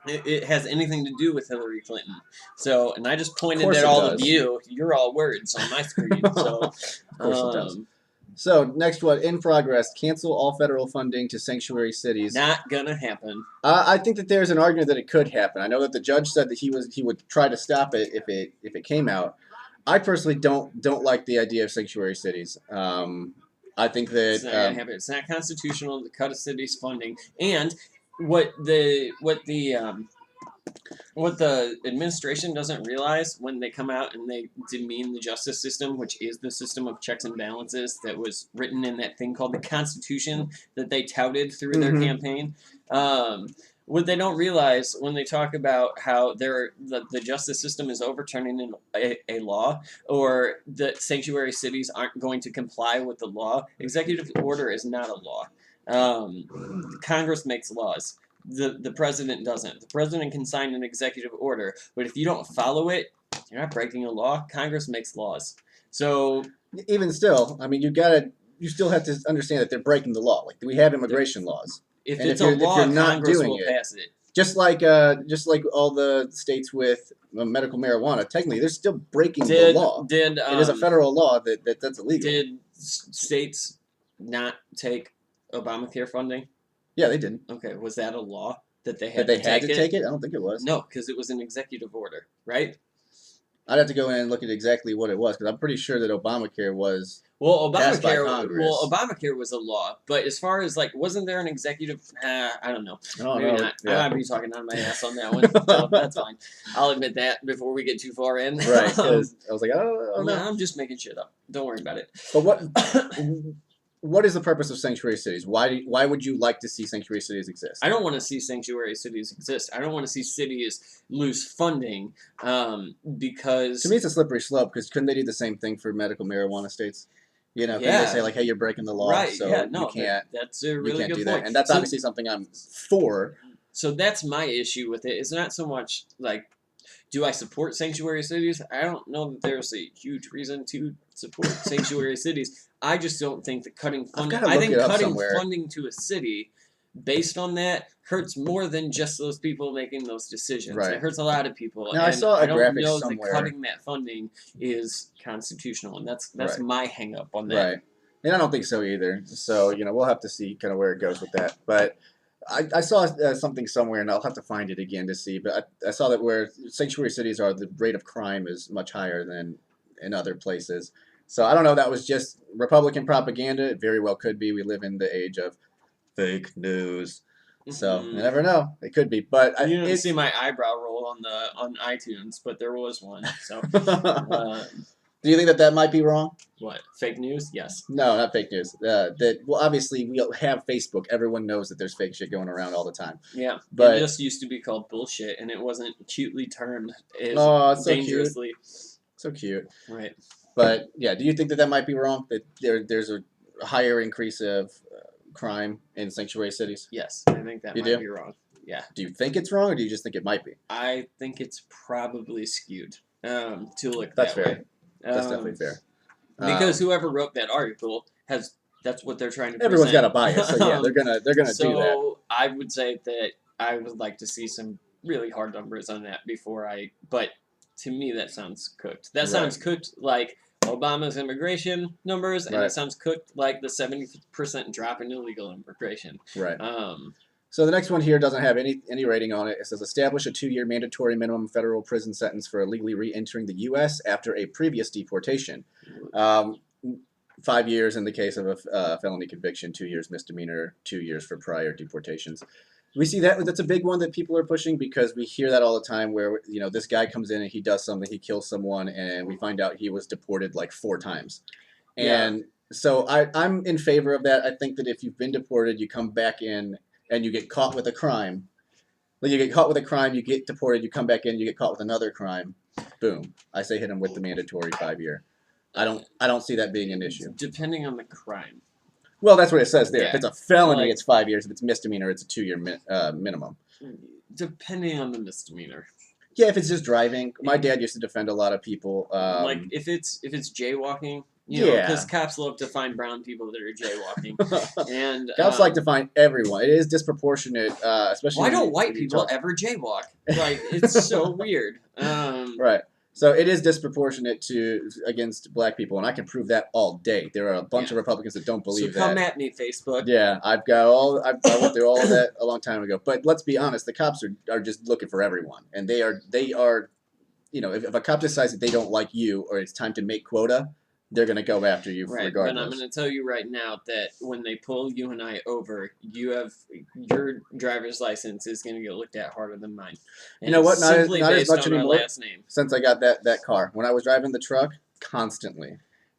[SPEAKER 3] it has anything to do with Hillary Clinton. So, and I just pointed
[SPEAKER 1] course
[SPEAKER 3] at
[SPEAKER 1] it
[SPEAKER 3] all
[SPEAKER 1] does.
[SPEAKER 3] of you. You're all words on my screen. So,
[SPEAKER 1] Of course it does.
[SPEAKER 3] um,
[SPEAKER 1] So next one in progress: cancel all federal funding to sanctuary cities.
[SPEAKER 3] not gonna happen.
[SPEAKER 1] I think that there's an argument that it could happen. I know that the judge said that he would try to stop it if it came out. I personally don't like the idea of sanctuary cities. I think that
[SPEAKER 3] It's not gonna happen. It's not constitutional to cut a city's funding. And what the administration doesn't realize when they come out and they demean the justice system, which is the system of checks and balances that was written in that thing called the Constitution that they touted through their
[SPEAKER 1] Mhm.
[SPEAKER 3] campaign. What they don't realize when they talk about how the justice system is overturning a law, or that sanctuary cities aren't going to comply with the law, executive order is not a law. Congress makes laws. The president doesn't. The president can sign an executive order, but if you don't follow it, you're not breaking a law. Congress makes laws. So
[SPEAKER 1] even still, I mean, you still have to understand that they're breaking the law. Like we have immigration laws.
[SPEAKER 3] if
[SPEAKER 1] And
[SPEAKER 3] it's
[SPEAKER 1] if
[SPEAKER 3] a
[SPEAKER 1] you're- if
[SPEAKER 3] law,
[SPEAKER 1] you're not
[SPEAKER 3] Congress
[SPEAKER 1] doing
[SPEAKER 3] will
[SPEAKER 1] it-
[SPEAKER 3] pass it.
[SPEAKER 1] Just like all the states with medical marijuana, technically they're still breaking the law.
[SPEAKER 3] Did
[SPEAKER 1] It is a federal law that's illegal.
[SPEAKER 3] Did states not take Obamacare funding?
[SPEAKER 1] Yeah, they did.
[SPEAKER 3] Okay, was that a law that they
[SPEAKER 1] That
[SPEAKER 3] had
[SPEAKER 1] they
[SPEAKER 3] to
[SPEAKER 1] had
[SPEAKER 3] take
[SPEAKER 1] to
[SPEAKER 3] it?
[SPEAKER 1] take it? I don't think it was.
[SPEAKER 3] No, because it was an executive order, right?
[SPEAKER 1] I'd have to go in and look at exactly what it was because I'm pretty sure that Obamacare was.
[SPEAKER 3] Well,
[SPEAKER 1] Passed by
[SPEAKER 3] Obamacare.
[SPEAKER 1] Congress.
[SPEAKER 3] Well, Obamacare was a law, but as far as like, wasn't there an executive? I don't know.
[SPEAKER 1] Oh,
[SPEAKER 3] Maybe
[SPEAKER 1] no,
[SPEAKER 3] not.
[SPEAKER 1] yeah.
[SPEAKER 3] I might be talking on my ass on that one. So that's fine. I'll admit that before we get too far in.
[SPEAKER 1] Right. 'Cause I was like, oh no.
[SPEAKER 3] I'm just making shit up. Don't worry about it.
[SPEAKER 1] But what is the purpose of sanctuary cities? Why would you like to see sanctuary cities exist?
[SPEAKER 3] I don't want to see sanctuary cities exist. I don't want to see cities lose funding because
[SPEAKER 1] To me, it's a slippery slope because couldn't they do the same thing for medical marijuana states? You know, couldn't
[SPEAKER 3] Yeah.
[SPEAKER 1] they say like, hey, you're breaking the law,
[SPEAKER 3] right?
[SPEAKER 1] so
[SPEAKER 3] Yeah, no,
[SPEAKER 1] you can't.
[SPEAKER 3] that's a
[SPEAKER 1] You
[SPEAKER 3] really
[SPEAKER 1] can't
[SPEAKER 3] good
[SPEAKER 1] do
[SPEAKER 3] point.
[SPEAKER 1] that, and that's
[SPEAKER 3] So-
[SPEAKER 1] obviously something I'm for.
[SPEAKER 3] So that's my issue with it. It's not so much like, do I support sanctuary cities? I don't know that there's a huge reason to support sanctuary cities. I just don't think that cutting funding.
[SPEAKER 1] gotta
[SPEAKER 3] I
[SPEAKER 1] look
[SPEAKER 3] think
[SPEAKER 1] it up
[SPEAKER 3] cutting
[SPEAKER 1] somewhere.
[SPEAKER 3] funding to a city based on that hurts more than just those people making those decisions.
[SPEAKER 1] Right.
[SPEAKER 3] It hurts a lot of people.
[SPEAKER 1] Now, I
[SPEAKER 3] and
[SPEAKER 1] saw a
[SPEAKER 3] don't
[SPEAKER 1] graphic
[SPEAKER 3] know
[SPEAKER 1] somewhere.
[SPEAKER 3] that cutting that funding is constitutional, and that's
[SPEAKER 1] Right.
[SPEAKER 3] my hang up on that.
[SPEAKER 1] Right. And I don't think so either. So, we'll have to see kind of where it goes with that. But I saw something somewhere, and I'll have to find it again to see. But I saw that where sanctuary cities are, the rate of crime is much higher than in other places. So I don't know if that was just Republican propaganda. It very well could be. We live in the age of fake news. So you
[SPEAKER 3] Mhm.
[SPEAKER 1] never know. It could be. But
[SPEAKER 3] You didn't
[SPEAKER 1] it's,
[SPEAKER 3] see my eyebrow roll on iTunes, but there was one. So,
[SPEAKER 1] do you think that might be wrong?
[SPEAKER 3] what, fake news? Yes.
[SPEAKER 1] No, not fake news. Obviously we have Facebook. Everyone knows that there's fake shit going around all the time.
[SPEAKER 3] Yeah,
[SPEAKER 1] But
[SPEAKER 3] it just used to be called bullshit, and it wasn't cutely termed as
[SPEAKER 1] oh, it's so cute,
[SPEAKER 3] dangerously.
[SPEAKER 1] so cute.
[SPEAKER 3] Right.
[SPEAKER 1] But yeah, do you think that might be wrong? That there's a higher increase of crime in sanctuary cities?
[SPEAKER 3] Yes, I think that
[SPEAKER 1] You
[SPEAKER 3] might
[SPEAKER 1] do?
[SPEAKER 3] be wrong. Yeah,
[SPEAKER 1] Do you think it's wrong, or do you just think it might be?
[SPEAKER 3] I think it's probably skewed to look
[SPEAKER 1] That's
[SPEAKER 3] that
[SPEAKER 1] fair.
[SPEAKER 3] way.
[SPEAKER 1] That's definitely fair.
[SPEAKER 3] Because
[SPEAKER 1] Um,
[SPEAKER 3] whoever wrote that article has that's what they're trying to.
[SPEAKER 1] everyone's got a
[SPEAKER 3] present.
[SPEAKER 1] bias, so yeah, they're gonna do that.
[SPEAKER 3] So I would say that I would like to see some really hard numbers on that before I. But to me, that sounds cooked. That
[SPEAKER 1] Right.
[SPEAKER 3] sounds cooked like Obama's immigration numbers, and
[SPEAKER 1] Right.
[SPEAKER 3] it sounds cooked like the 70% drop in illegal immigration.
[SPEAKER 1] Right.
[SPEAKER 3] Um,
[SPEAKER 1] So the next one here doesn't have any rating on it. It says establish a 2-year mandatory minimum federal prison sentence for illegally re-entering the U.S. after a previous deportation. 5 years in the case of a felony conviction, 2 years misdemeanor, 2 years for prior deportations. We see that's a big one that people are pushing because we hear that all the time where this guy comes in and he does something, he kills someone, and we find out he was deported like 4 times.
[SPEAKER 3] Yeah.
[SPEAKER 1] And so I'm in favor of that. I think that if you've been deported, you come back in and you get caught with a crime. Like you get caught with a crime, you get deported, you come back in, you get caught with another crime. Boom. I say hit him with the mandatory 5-year. I don't see that being an issue.
[SPEAKER 3] depending on the crime.
[SPEAKER 1] Well, that's what it says there.
[SPEAKER 3] Yeah.
[SPEAKER 1] If it's a felony,
[SPEAKER 3] Like-
[SPEAKER 1] it's 5 years. If it's misdemeanor, it's a 2-year minimum.
[SPEAKER 3] Depending on the misdemeanor.
[SPEAKER 1] Yeah, if it's just driving. My dad used to defend a lot of people.
[SPEAKER 3] Like if it's jaywalking, because
[SPEAKER 1] Yeah.
[SPEAKER 3] cops love to find brown people that are jaywalking, and
[SPEAKER 1] Cops like to find everyone. It is disproportionate, especially.
[SPEAKER 3] Why
[SPEAKER 1] when
[SPEAKER 3] don't
[SPEAKER 1] you-
[SPEAKER 3] white
[SPEAKER 1] when you
[SPEAKER 3] people
[SPEAKER 1] talk-
[SPEAKER 3] ever jaywalk? Like it's so weird.
[SPEAKER 1] Right. So it is disproportionate against black people, and I can prove that all day. There are a bunch of Republicans that don't
[SPEAKER 3] So
[SPEAKER 1] believe
[SPEAKER 3] come
[SPEAKER 1] that.
[SPEAKER 3] at me, Facebook.
[SPEAKER 1] Yeah, I went through all of that a long time ago. But let's be honest, the cops are just looking for everyone, and they are if a cop decides that they don't like you or it's time to make quota, they're gonna go after you
[SPEAKER 3] Right, but I'm
[SPEAKER 1] regardless.
[SPEAKER 3] going to tell you right now that when they pull you and I over, your driver's license is going to get looked at harder than mine. And
[SPEAKER 1] You know what?
[SPEAKER 3] it's
[SPEAKER 1] Not as-
[SPEAKER 3] simply
[SPEAKER 1] not as
[SPEAKER 3] based
[SPEAKER 1] much
[SPEAKER 3] on our
[SPEAKER 1] anymore.
[SPEAKER 3] last name.
[SPEAKER 1] Since I got that car, when I was driving the truck, constantly.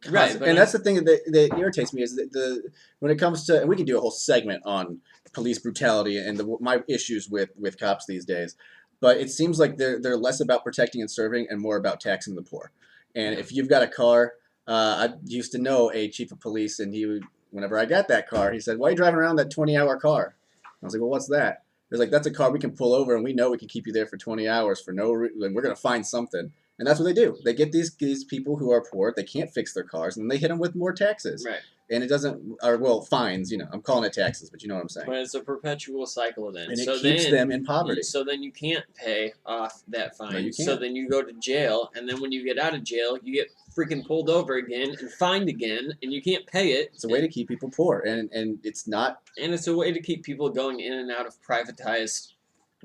[SPEAKER 3] Right, but
[SPEAKER 1] and that's the thing that irritates me is that when it comes to, and we can do a whole segment on police brutality and my issues with cops these days, but it seems like they're less about protecting and serving and more about taxing the poor. And if you've got a car, I used to know a chief of police, and whenever I got that car, he said, "Why are you driving around that 20-hour car?" I was like, "Well, what's that?" He was like, "That's a car we can pull over, and we know we can keep you there for 20 hours for no reason, and we're gonna find something." And that's what they do. They get these people who are poor, they can't fix their cars, and they hit them with more taxes.
[SPEAKER 3] Right.
[SPEAKER 1] And it doesn't, fines. I'm calling it taxes, but you know what I'm saying.
[SPEAKER 3] But it's a perpetual cycle then.
[SPEAKER 1] And it
[SPEAKER 3] so
[SPEAKER 1] keeps
[SPEAKER 3] then,
[SPEAKER 1] them in poverty.
[SPEAKER 3] So then you can't pay off that fine.
[SPEAKER 1] No, you
[SPEAKER 3] So
[SPEAKER 1] can't.
[SPEAKER 3] then you go to jail, and then when you get out of jail, you get freaking pulled over again and fined again, and you can't pay it.
[SPEAKER 1] It's a way to keep people poor, and it's not.
[SPEAKER 3] And it's a way to keep people going in and out of privatized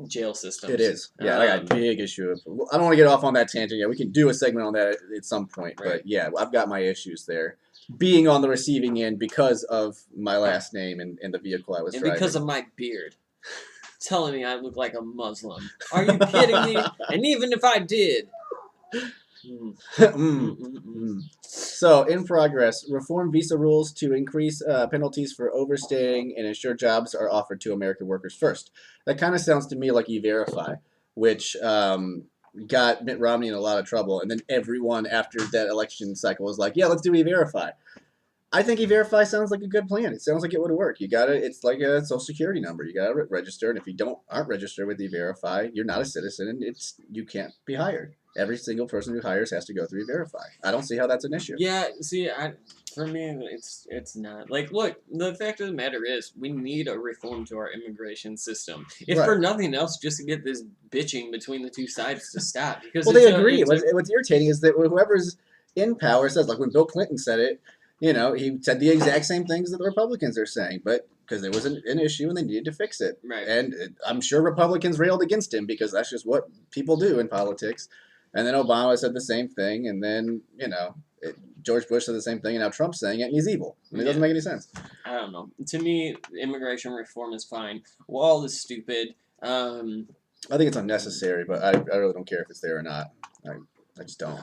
[SPEAKER 3] jail systems.
[SPEAKER 1] It is. Yeah, I got a big issue. I don't want to get off on that tangent. Yeah, we can do a segment on that at some point.
[SPEAKER 3] Right.
[SPEAKER 1] But yeah, I've got my issues there. Being on the receiving end because of my last name and the vehicle I was
[SPEAKER 3] And
[SPEAKER 1] driving.
[SPEAKER 3] because of my beard. Telling me I look like a Muslim. Are you kidding me? And even if I did.
[SPEAKER 1] So, in progress, reform visa rules to increase penalties for overstaying and ensure jobs are offered to American workers first. That kind of sounds to me like E-Verify, which got Mitt Romney in a lot of trouble. And then everyone after that election cycle was like, yeah, let's do E-Verify. I think E-Verify sounds like a good plan. It sounds like it would work. It's like a social security number. You got to register, and if you aren't registered with E-Verify, you're not a citizen, and you can't be hired. Every single person who hires has to go through E-Verify. I don't see how that's an issue.
[SPEAKER 3] Yeah, see, for me, it's not. Like, look, the fact of the matter is, we need a reform to our immigration system. If
[SPEAKER 1] Right.
[SPEAKER 3] for nothing else, just to get this bitching between the two sides to stop. Because
[SPEAKER 1] Well, they agree. What's irritating is that whoever's in power says, like when Bill Clinton said it, he said the exact same things that the Republicans are saying, but because there was an issue and they needed to fix it.
[SPEAKER 3] Right.
[SPEAKER 1] And I'm sure Republicans railed against him because that's just what people do in politics. And then Obama said the same thing, and then George Bush said the same thing, and now Trump's saying it, and he's evil. And it doesn't make any sense.
[SPEAKER 3] I don't know. To me, immigration reform is fine. Wall is stupid.
[SPEAKER 1] I think it's unnecessary, but I really don't care if it's there or not. I just don't.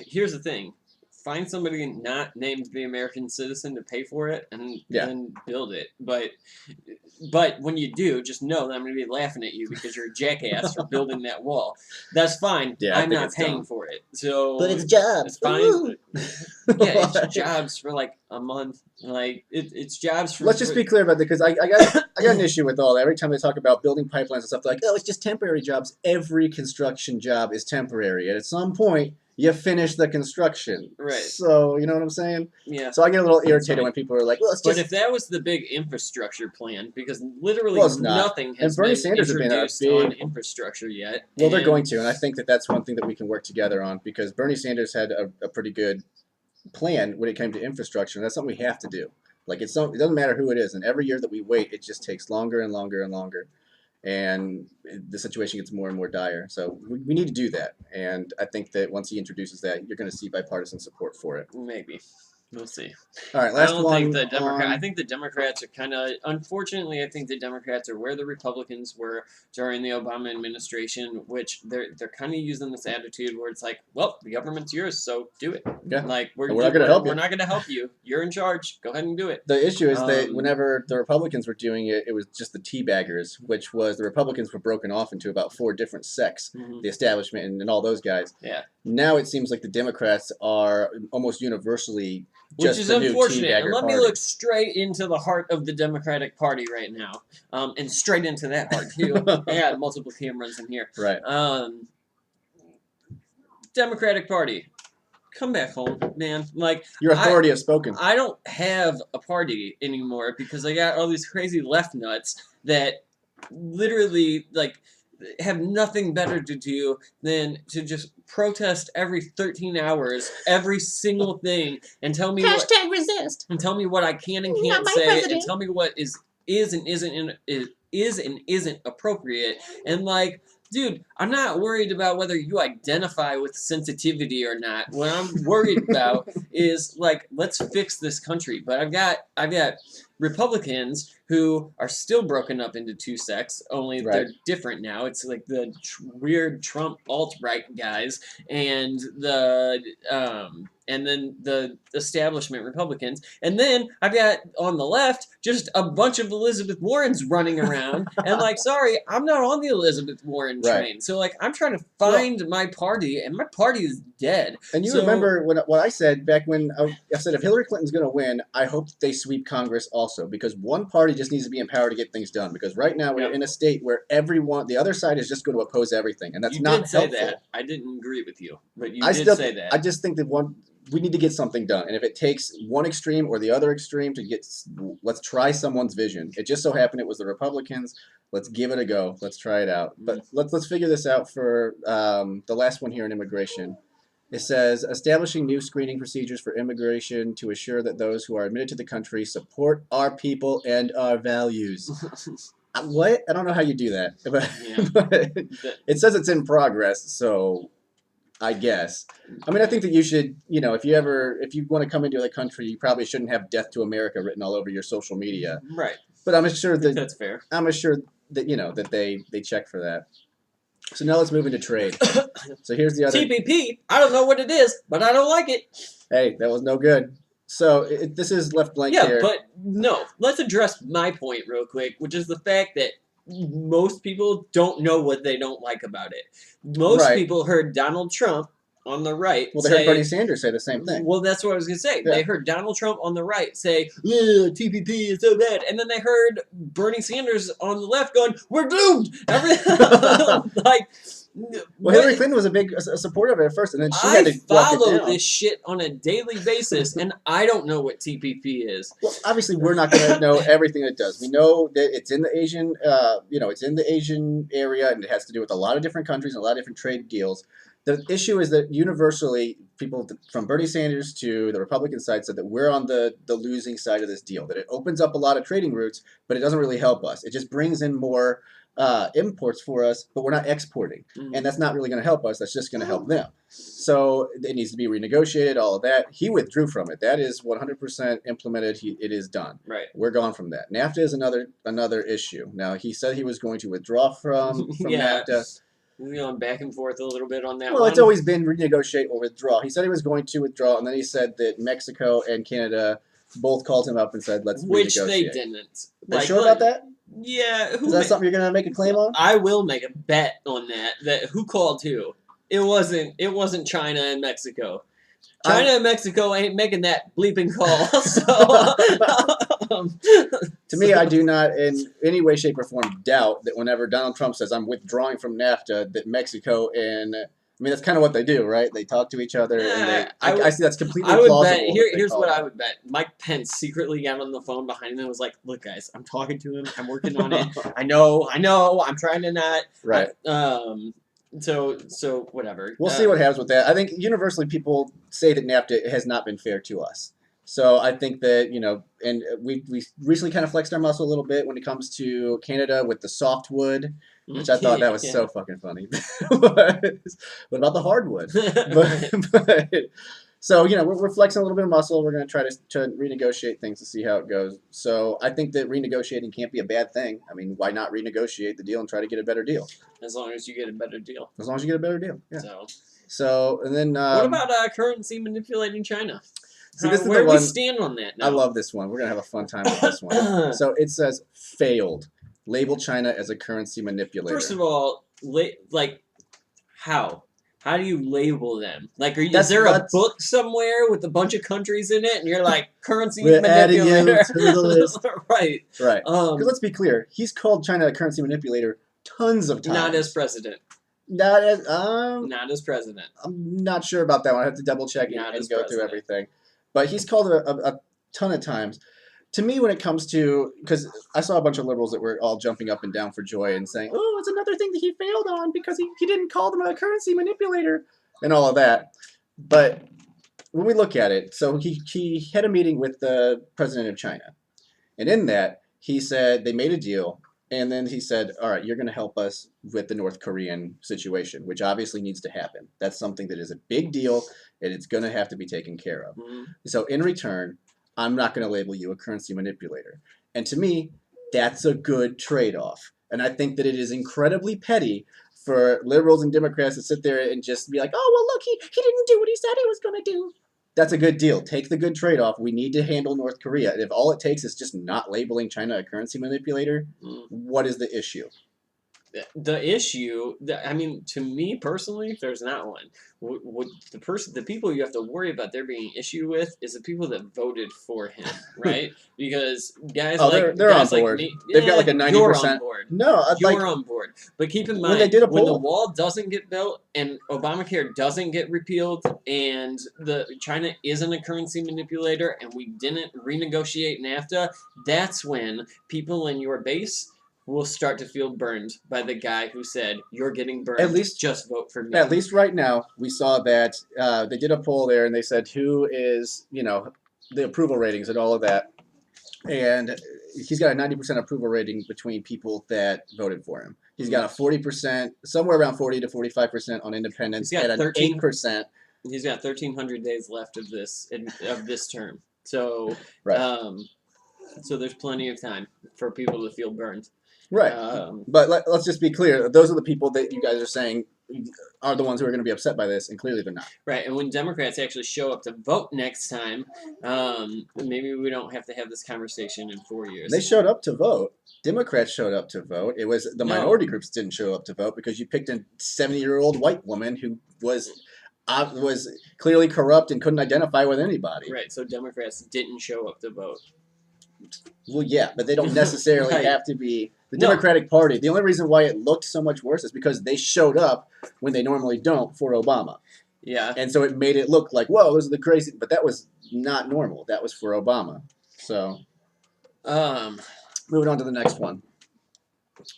[SPEAKER 3] Here's the thing. Find somebody not named the American citizen to pay for it, and then build it. But when you do, just know that I'm going to be laughing at you because you're a jackass for building that wall. That's fine.
[SPEAKER 1] Yeah, I
[SPEAKER 3] I'm
[SPEAKER 1] think
[SPEAKER 3] not
[SPEAKER 1] it's
[SPEAKER 3] paying
[SPEAKER 1] dumb.
[SPEAKER 3] for it. So
[SPEAKER 1] But it's jobs.
[SPEAKER 3] It's fine.
[SPEAKER 1] Woo!
[SPEAKER 3] Yeah, it's jobs for like a month. Like it's jobs for.
[SPEAKER 1] Let's just be clear about that, because I got an issue with all that. Every time they talk about building pipelines and stuff, they're like, oh, it's just temporary jobs. Every construction job is temporary, and at some point, you finish the construction.
[SPEAKER 3] Right.
[SPEAKER 1] So you know what I'm saying?
[SPEAKER 3] Yeah.
[SPEAKER 1] So I get a little irritated
[SPEAKER 3] fine.
[SPEAKER 1] when people are like, well, it's
[SPEAKER 3] But
[SPEAKER 1] just.
[SPEAKER 3] if that was the big infrastructure plan, because literally
[SPEAKER 1] Well, it's not.
[SPEAKER 3] nothing has
[SPEAKER 1] Bernie
[SPEAKER 3] been
[SPEAKER 1] Sanders has been a
[SPEAKER 3] introduced
[SPEAKER 1] big-
[SPEAKER 3] on infrastructure yet.
[SPEAKER 1] Well, they're
[SPEAKER 3] and-
[SPEAKER 1] going to, and I think that that's one thing that we can work together on, because Bernie Sanders had a pretty good plan when it came to infrastructure, and that's something we have to do. Like it doesn't matter who it is, and every year that we wait, it just takes longer and longer and longer, and the situation gets more and more dire. So we need to do that, and I think that once he introduces that, you're going to see bipartisan support for it.
[SPEAKER 3] Maybe. We'll see.
[SPEAKER 1] All right,
[SPEAKER 3] I
[SPEAKER 1] last
[SPEAKER 3] don't
[SPEAKER 1] one.
[SPEAKER 3] think I think the Democrats are kind of. Unfortunately, I think the Democrats are where the Republicans were during the Obama administration, which they're kind of using this attitude where it's like, well, the government's yours, so do it.
[SPEAKER 1] Yeah.
[SPEAKER 3] Like
[SPEAKER 1] We're not gonna help you.
[SPEAKER 3] We're not going to help you. You're in charge. Go ahead and do it.
[SPEAKER 1] The issue is that
[SPEAKER 3] Um,
[SPEAKER 1] whenever the Republicans were doing it, it was just the teabaggers, which was the Republicans were broken off into about 4 different sects.
[SPEAKER 3] Mhm.
[SPEAKER 1] The establishment and all those guys.
[SPEAKER 3] Yeah.
[SPEAKER 1] Now it seems like the Democrats are almost universally
[SPEAKER 3] Which
[SPEAKER 1] just
[SPEAKER 3] is
[SPEAKER 1] the new
[SPEAKER 3] unfortunate. And
[SPEAKER 1] teabagger
[SPEAKER 3] let me
[SPEAKER 1] party.
[SPEAKER 3] look straight into the heart of the Democratic Party right now, and straight into that heart too. I got multiple cameras in here.
[SPEAKER 1] Right.
[SPEAKER 3] Democratic Party, come back home, man. Like
[SPEAKER 1] Your authority has spoken.
[SPEAKER 3] I don't have a party anymore because I got all these crazy left nuts that literally like have nothing better to do than to just protest every 13 hours, every single thing, and tell me what,
[SPEAKER 4] resist.
[SPEAKER 3] and tell me what I can and can't
[SPEAKER 4] Not my
[SPEAKER 3] say, and
[SPEAKER 4] president.
[SPEAKER 3] tell me what is and isn't appropriate. And like, dude, I'm not worried about whether you identify with sensitivity or not. What I'm worried about is like, let's fix this country. But I've got Republicans who are still broken up into 2 sects, only
[SPEAKER 1] Right.
[SPEAKER 3] they're different now. It's like the weird Trump alt-right guys and then the establishment Republicans. And then I've got on the left just a bunch of Elizabeth Warrens running around. And like, sorry, I'm not on the Elizabeth Warren
[SPEAKER 1] Right.
[SPEAKER 3] train. So like, I'm trying to find my party, and my party is dead.
[SPEAKER 1] And you
[SPEAKER 3] So-
[SPEAKER 1] remember what I said back when I said if Hillary Clinton's going to win, I hope that they sweep Congress also, because one party just needs to be empowered to get things done. Because right now we're
[SPEAKER 3] Yep.
[SPEAKER 1] in a state where the other side is just going to oppose everything, and that's
[SPEAKER 3] You
[SPEAKER 1] not
[SPEAKER 3] did say
[SPEAKER 1] helpful.
[SPEAKER 3] that. I didn't agree with you, but you
[SPEAKER 1] I
[SPEAKER 3] did
[SPEAKER 1] still
[SPEAKER 3] say that.
[SPEAKER 1] I just think that we need to get something done, and if it takes one extreme or the other extreme let's try someone's vision. It just so happened it was the Republicans. Let's give it a go. Let's try it out. But let's figure this out for the last one here in immigration. It says establishing new screening procedures for immigration to assure that those who are admitted to the country support our people and our values. What? I don't know how you do that, but,
[SPEAKER 3] Yeah.
[SPEAKER 1] but
[SPEAKER 3] The-
[SPEAKER 1] it says it's in progress, so I guess. I mean, I think that you should, if you want to come into the country, you probably shouldn't have "Death to America" written all over your social media.
[SPEAKER 3] right.
[SPEAKER 1] But I'm sure that
[SPEAKER 3] That's fair.
[SPEAKER 1] that they check for that. So now let's move into trade. So here's the other.
[SPEAKER 3] TPP, I don't know what it is, but I don't like it.
[SPEAKER 1] Hey, that was no good. So this is left blank
[SPEAKER 3] Yeah,
[SPEAKER 1] here.
[SPEAKER 3] but no. Let's address my point real quick, which is the fact that most people don't know what they don't like about it. Most
[SPEAKER 1] Right.
[SPEAKER 3] people heard Donald Trump on the right
[SPEAKER 1] Well, they
[SPEAKER 3] say,
[SPEAKER 1] heard Bernie Sanders say the same thing.
[SPEAKER 3] Well, that's what I was going to say.
[SPEAKER 1] Yeah.
[SPEAKER 3] They heard Donald Trump on the right say, "Ugh, TPP is so bad." And then they heard Bernie Sanders on the left going, "We're doomed." Like,
[SPEAKER 1] Well, Hillary Clinton was a big supporter of it at first, and then she had
[SPEAKER 3] I
[SPEAKER 1] to walk it
[SPEAKER 3] follow
[SPEAKER 1] down.
[SPEAKER 3] this shit on a daily basis, and I don't know what TPP is.
[SPEAKER 1] Well, obviously, we're not going to know everything it does. We know that it's in the Asian, it's in the Asian area, and it has to do with a lot of different countries and a lot of different trade deals. the issue is that universally, people from Bernie Sanders to the Republican side said that we're on the losing side of this deal, that it opens up a lot of trading routes, but it doesn't really help us. It just brings in more imports for us, but we're not exporting. And that's not really going to help us. That's just going to help them. So it needs to be renegotiated, all of that. He withdrew from it. That is 100% implemented. It is done.
[SPEAKER 3] Right.
[SPEAKER 1] We're gone from that. NAFTA is another issue. Now, he said he was going to withdraw from
[SPEAKER 3] Yeah.
[SPEAKER 1] NAFTA.
[SPEAKER 3] We're going back and forth a little bit on that
[SPEAKER 1] Well,
[SPEAKER 3] one.
[SPEAKER 1] it's always been renegotiate or withdraw. He said he was going to withdraw, and then he said that Mexico and Canada both called him up and said, let's
[SPEAKER 3] Which
[SPEAKER 1] renegotiate.
[SPEAKER 3] they didn't.
[SPEAKER 1] Are you sure about that?
[SPEAKER 3] Yeah.
[SPEAKER 1] Is that something you're going to make a claim on?
[SPEAKER 3] I will make a bet on that. That who called who? It wasn't China and Mexico. China and Mexico ain't making that bleeping call. So
[SPEAKER 1] To me, I do not in any way, shape, or form doubt that whenever Donald Trump says, I'm withdrawing from NAFTA, that Mexico and... I mean, that's kind of what they do, right? They talk to each other, and I see that's completely
[SPEAKER 3] I would
[SPEAKER 1] plausible.
[SPEAKER 3] bet.
[SPEAKER 1] that they
[SPEAKER 3] Here's
[SPEAKER 1] call
[SPEAKER 3] what
[SPEAKER 1] it.
[SPEAKER 3] I would bet. Mike Pence secretly got on the phone behind him and was like, "Look, guys, I'm talking to him. I'm working on it. I know. I'm trying to not."
[SPEAKER 1] Right.
[SPEAKER 3] So whatever.
[SPEAKER 1] We'll see what happens with that. I think universally people say that NAFTA has not been fair to us. So I think that, and we recently kind of flexed our muscle a little bit when it comes to Canada with the softwood, which I thought that was so fucking funny. What about the hardwood? So, we're flexing a little bit of muscle. We're going to try to renegotiate things to see how it goes. So I think that renegotiating can't be a bad thing. I mean, why not renegotiate the deal and try to get a better deal?
[SPEAKER 3] As long as you get a better deal.
[SPEAKER 1] As long as you get a better deal, yeah.
[SPEAKER 3] So
[SPEAKER 1] So, and then...
[SPEAKER 3] what about currency manipulating China?
[SPEAKER 1] See, this is
[SPEAKER 3] Where
[SPEAKER 1] the
[SPEAKER 3] do we
[SPEAKER 1] one-
[SPEAKER 3] stand on that now?
[SPEAKER 1] I love this one. We're going to have a fun time with this one. So it says, failed. Label China as a currency manipulator.
[SPEAKER 3] First of all, how? How do you label them? Like, is
[SPEAKER 1] That's
[SPEAKER 3] there a
[SPEAKER 1] nuts.
[SPEAKER 3] book somewhere with a bunch of countries in it, and you're like, currency
[SPEAKER 1] We're adding you
[SPEAKER 3] manipulator?
[SPEAKER 1] to the list.
[SPEAKER 3] Right.
[SPEAKER 1] Right. Because let's be clear, he's called China a currency manipulator tons of times.
[SPEAKER 3] Not as president.
[SPEAKER 1] Not as
[SPEAKER 3] Not as president.
[SPEAKER 1] I'm not sure about that one. I have to double check
[SPEAKER 3] Not
[SPEAKER 1] and
[SPEAKER 3] as
[SPEAKER 1] go through
[SPEAKER 3] president.
[SPEAKER 1] everything. But he's called it a ton of times. To me, when it comes to, because I saw a bunch of liberals that were all jumping up and down for joy and saying, oh, it's another thing that he failed on because he didn't call them a currency manipulator and all of that. But when we look at it, so he had a meeting with the president of China. And in that, he said they made a deal. And then he said, all right, you're going to help us with the North Korean situation, which obviously needs to happen. That's something that is a big deal, and it's going to have to be taken care of.
[SPEAKER 3] Mhm.
[SPEAKER 1] So in return, I'm not going to label you a currency manipulator. And to me, that's a good trade-off. And I think that it is incredibly petty for liberals and Democrats to sit there and just be like, oh, well, look, he didn't do what he said he was going to do. That's a good deal. Take the good trade-off. We need to handle North Korea. And if all it takes is just not labeling China a currency manipulator,
[SPEAKER 3] Mm.
[SPEAKER 1] what is the issue?
[SPEAKER 3] The issue, I mean, to me personally, there's not one. What the people you have to worry about there being an issue with is the people that voted for him, right? Because guys
[SPEAKER 1] they're
[SPEAKER 3] guys
[SPEAKER 1] on
[SPEAKER 3] like
[SPEAKER 1] board.
[SPEAKER 3] me,
[SPEAKER 1] They've got like a 90%.
[SPEAKER 3] You're on board.
[SPEAKER 1] No,
[SPEAKER 3] You're on board. But keep in
[SPEAKER 1] When
[SPEAKER 3] mind,
[SPEAKER 1] they did a
[SPEAKER 3] when the
[SPEAKER 1] poll-
[SPEAKER 3] wall doesn't get built and Obamacare doesn't get repealed and the China isn't a currency manipulator and we didn't renegotiate NAFTA, that's when people in your base will start to feel burned by the guy who said, you're getting burned,
[SPEAKER 1] At least-
[SPEAKER 3] just vote for me.
[SPEAKER 1] At least right now, we saw that they did a poll there, and they said who is, the approval ratings and all of that. And he's got a 90% approval rating between people that voted for him. He's got a 40%, somewhere around 40 to 45% on independents,
[SPEAKER 3] He's got
[SPEAKER 1] and an 8%.
[SPEAKER 3] He's got 1,300 days left of this term. So,
[SPEAKER 1] Right.
[SPEAKER 3] so there's plenty of time for people to feel burned.
[SPEAKER 1] Right.
[SPEAKER 3] Um,
[SPEAKER 1] But let's just be clear. Those are the people that you guys are saying are the ones who are going to be upset by this, and clearly they're not.
[SPEAKER 3] Right, and when Democrats actually show up to vote next time, maybe we don't have to have this conversation in 4 years.
[SPEAKER 1] They showed up to vote. Democrats showed up to vote. It was the
[SPEAKER 3] No.
[SPEAKER 1] minority groups didn't show up to vote because you picked a 70-year-old white woman who was clearly corrupt and couldn't identify with anybody.
[SPEAKER 3] Right, so Democrats didn't show up to vote.
[SPEAKER 1] Well, yeah, but they don't necessarily
[SPEAKER 3] Right.
[SPEAKER 1] have to be the
[SPEAKER 3] No.
[SPEAKER 1] Democratic Party. The only reason why it looked so much worse is because they showed up when they normally don't for Obama.
[SPEAKER 3] Yeah.
[SPEAKER 1] And so it made it look like, whoa, those are the crazy, but that was not normal. That was for Obama. So
[SPEAKER 3] Um,
[SPEAKER 1] moving on to the next one.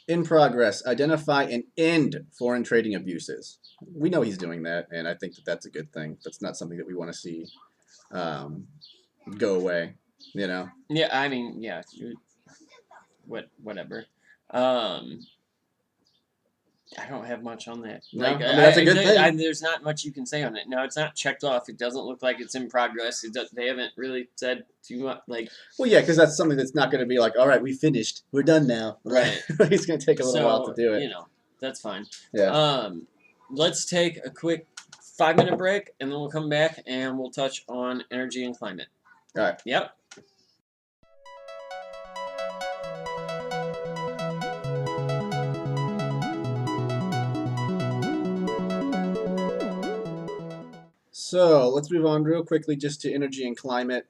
[SPEAKER 1] In progress, identify and end foreign trading abuses. We know he's doing that, and I think that that's a good thing. That's not something that we want to see um, go away. You know.
[SPEAKER 3] Yeah, I mean, yeah, whatever. Um, I don't have much on that.
[SPEAKER 1] No? I mean, that's a good thing.
[SPEAKER 3] There's not much you can say on it. No, it's not checked off. It doesn't look like it's in progress. They haven't really said too much. Like,
[SPEAKER 1] Well, yeah, because that's something that's not going to be like, all right, we finished, we're done now.
[SPEAKER 3] Right.
[SPEAKER 1] He's going to take a little while to do it.
[SPEAKER 3] You know, that's fine.
[SPEAKER 1] Yeah.
[SPEAKER 3] Let's take a quick 5-minute break, and then we'll come back and we'll touch on energy and climate.
[SPEAKER 1] All right.
[SPEAKER 3] Yep.
[SPEAKER 1] So let's move on real quickly just to energy and climate.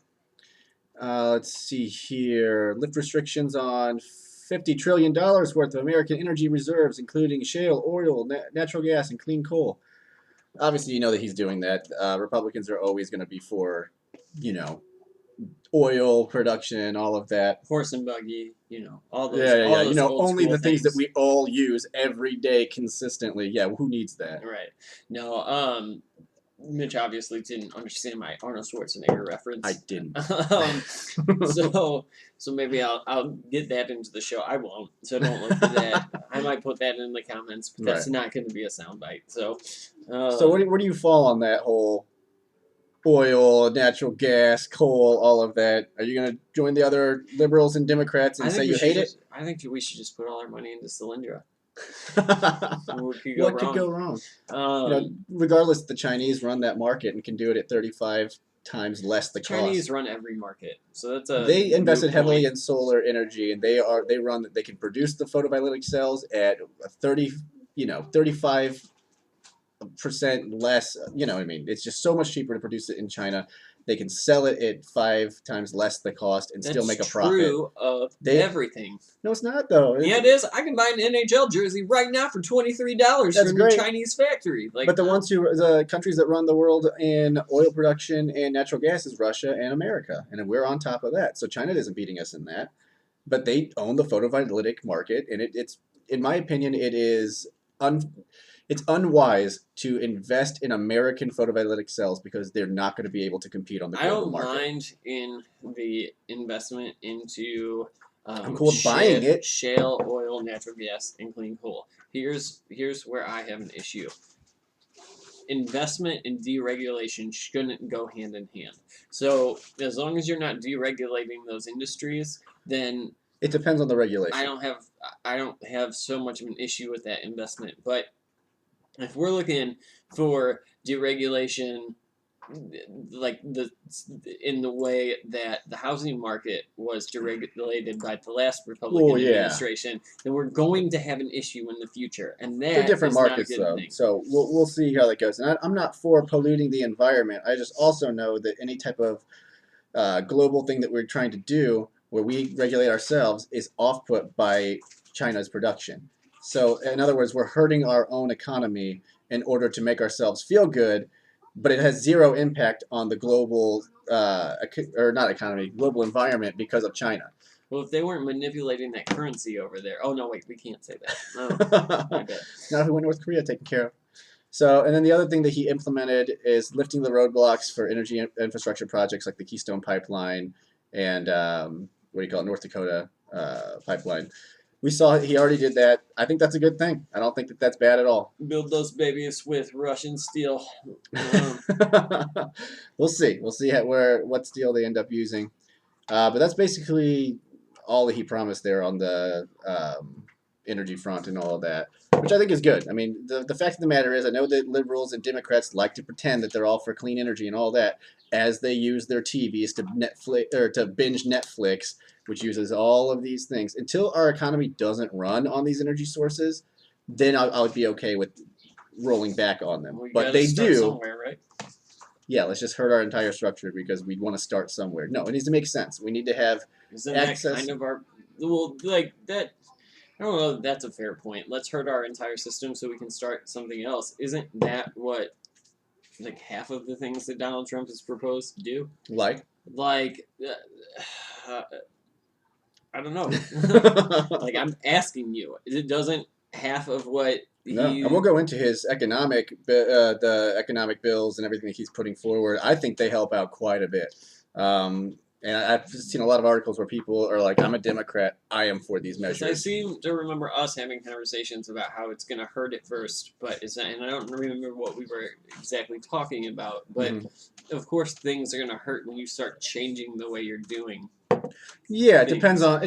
[SPEAKER 1] Let's see here. Lift restrictions on $50 trillion worth of American energy reserves, including shale, oil, natural gas, and clean coal. Obviously, you know that he's doing that. Republicans are always going to be for, you know, oil production, all of that.
[SPEAKER 3] Horse and buggy, you know, all those.
[SPEAKER 1] Yeah.
[SPEAKER 3] All those
[SPEAKER 1] You know,
[SPEAKER 3] old
[SPEAKER 1] only
[SPEAKER 3] school
[SPEAKER 1] the things that we all use every day consistently. Yeah, who needs that?
[SPEAKER 3] Right. No. Mitch obviously didn't understand my Arnold Schwarzenegger reference.
[SPEAKER 1] I didn't.
[SPEAKER 3] So maybe I'll get that into the show. I won't. So don't look for that. I might put that in the comments, but that's not going to be a soundbite. So.
[SPEAKER 1] So where do you fall on that whole oil, natural gas, coal, all of that? Are you going to join the other liberals and Democrats and say you hate it?
[SPEAKER 3] I think we should just put all our money into Solyndra.
[SPEAKER 1] What could go wrong? You know, regardless, the Chinese run that market and can do it at 35 times less the
[SPEAKER 3] Chinese
[SPEAKER 1] cost.
[SPEAKER 3] run every market, so that's a.
[SPEAKER 1] They invested
[SPEAKER 3] moot
[SPEAKER 1] heavily
[SPEAKER 3] point.
[SPEAKER 1] in solar energy, and they can produce the photovoltaic cells at 35% less. You know what I mean? It's just so much cheaper to produce it in China. They can sell it at 5 times less the cost and still make a profit.
[SPEAKER 3] True of everything.
[SPEAKER 1] No, it's not though.
[SPEAKER 3] Yeah, it is. I can buy an NHL jersey right now for $23 from
[SPEAKER 1] great.
[SPEAKER 3] a Chinese factory. Like,
[SPEAKER 1] But the countries that run the world in oil production and natural gas is Russia and America, and we're on top of that. So China isn't beating us in that, but they own the photovoltaic market, and it's, in my opinion, it's unwise to invest in American photovoltaic cells because they're not going to be able to compete on the global market.
[SPEAKER 3] I don't mind in the investment into
[SPEAKER 1] I'm cool with buying it.
[SPEAKER 3] Shale oil, natural gas, and clean coal. Here's where I have an issue. Investment and deregulation shouldn't go hand in hand. So as long as you're not deregulating those industries, then
[SPEAKER 1] it depends on the regulation.
[SPEAKER 3] I don't have so much of an issue with that investment. But if we're looking for deregulation, like in the way that the housing market was deregulated by the last Republican administration, then we're going to have an issue in the future, and that
[SPEAKER 1] they're different
[SPEAKER 3] is
[SPEAKER 1] markets,
[SPEAKER 3] not a good
[SPEAKER 1] though.
[SPEAKER 3] thing.
[SPEAKER 1] So we'll see how that goes. And I'm not for polluting the environment. I just also know that any type of global thing that we're trying to do, where we regulate ourselves, is off-put by China's production. So in other words, we're hurting our own economy in order to make ourselves feel good, but it has zero impact on the global, global environment because of China.
[SPEAKER 3] Well, if they weren't manipulating that currency over there, oh no, wait, we can't say that. No, my bad.
[SPEAKER 1] Now who North Korea taken care of? So, and then the other thing that he implemented is lifting the roadblocks for energy infrastructure projects like the Keystone Pipeline and North Dakota pipeline. We saw he already did that. I think that's a good thing. I don't think that that's bad at all.
[SPEAKER 3] Build those babies with Russian steel.
[SPEAKER 1] We'll see. We'll see what steel they end up using. But that's basically all that he promised there on the energy front and all of that, which I think is good. I mean, the fact of the matter is, I know that liberals and Democrats like to pretend that they're all for clean energy and all that as they use their TVs to binge Netflix, which uses all of these things. Until our economy doesn't run on these energy sources, then I'll be okay with rolling back on them. But they do.
[SPEAKER 3] Somewhere, right?
[SPEAKER 1] Yeah, let's just hurt our entire structure because we want to start somewhere. No, it needs to make sense. We need to have access.
[SPEAKER 3] That kind of our like that? I don't know. That's a fair point. Let's hurt our entire system so we can start something else. Isn't that what like half of the things that Donald Trump has proposed to do?
[SPEAKER 1] Like
[SPEAKER 3] I don't know. Like, I'm asking you. It doesn't half of what
[SPEAKER 1] No,
[SPEAKER 3] he.
[SPEAKER 1] and we'll go into his the economic bills and everything that he's putting forward. I think they help out quite a bit. And I've seen a lot of articles where people are like, "I'm a Democrat. I am for these
[SPEAKER 3] 'Cause I
[SPEAKER 1] measures."
[SPEAKER 3] seem to remember us having conversations about how it's going to hurt at first, but it's not, and I don't remember what we were exactly talking about. But
[SPEAKER 1] Mhm.
[SPEAKER 3] of course, things are going to hurt when you start changing the way you're doing.
[SPEAKER 1] Yeah, it
[SPEAKER 3] things.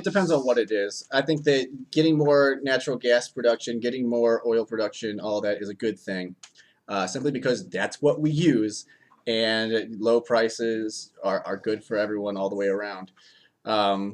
[SPEAKER 1] depends on what it is. I think that getting more natural gas production, getting more oil production, all that is a good thing. Simply because that's what we use, and low prices are good for everyone all the way around.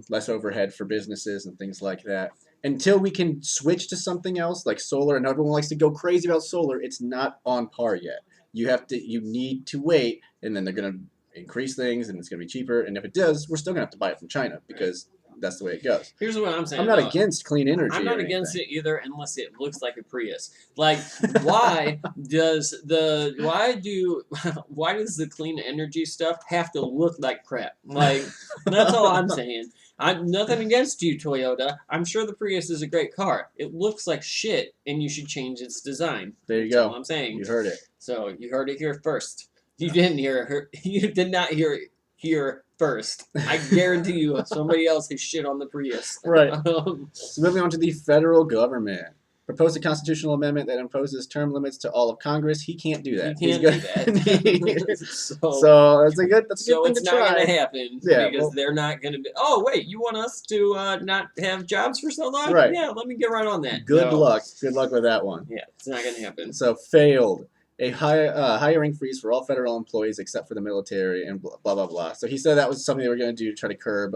[SPEAKER 1] Less overhead for businesses and things like that. Until we can switch to something else like solar, and everyone likes to go crazy about solar, it's not on par yet. You need to wait, and then they're gonna increase things, and it's gonna be cheaper. And if it does, we're still gonna have to buy it from China because that's the way it goes.
[SPEAKER 3] Here's what I'm saying.
[SPEAKER 1] I'm not
[SPEAKER 3] though.
[SPEAKER 1] against clean energy.
[SPEAKER 3] I'm not
[SPEAKER 1] or
[SPEAKER 3] against
[SPEAKER 1] anything.
[SPEAKER 3] it either, unless it looks like a Prius. Like, why does why does the clean energy stuff have to look like crap? Like, that's all I'm saying. I'm nothing against you, Toyota. I'm sure the Prius is a great car. It looks like shit, and you should change its design.
[SPEAKER 1] There you
[SPEAKER 3] That's
[SPEAKER 1] go.
[SPEAKER 3] all I'm saying.
[SPEAKER 1] You heard it.
[SPEAKER 3] So you heard it here first. You didn't hear her. You did not hear it here first. I guarantee you, somebody else has shit on the Prius.
[SPEAKER 1] Right. So moving on to the federal government. Proposed a constitutional amendment that imposes term limits to all of Congress. He can't do that.
[SPEAKER 3] You can't do that.
[SPEAKER 1] So that's a good
[SPEAKER 3] So
[SPEAKER 1] thing
[SPEAKER 3] it's
[SPEAKER 1] to
[SPEAKER 3] not
[SPEAKER 1] try.
[SPEAKER 3] going to happen
[SPEAKER 1] Yeah,
[SPEAKER 3] because
[SPEAKER 1] well-
[SPEAKER 3] they're not going to be. Oh wait, you want us to not have jobs for so long?
[SPEAKER 1] Right.
[SPEAKER 3] Yeah, let me get right on that.
[SPEAKER 1] Good
[SPEAKER 3] No.
[SPEAKER 1] luck. Good luck with that one.
[SPEAKER 3] Yeah, it's not going to happen.
[SPEAKER 1] So failed. A hiring freeze for all federal employees except for the military and blah blah blah. So he said that was something they were going to do to try to curb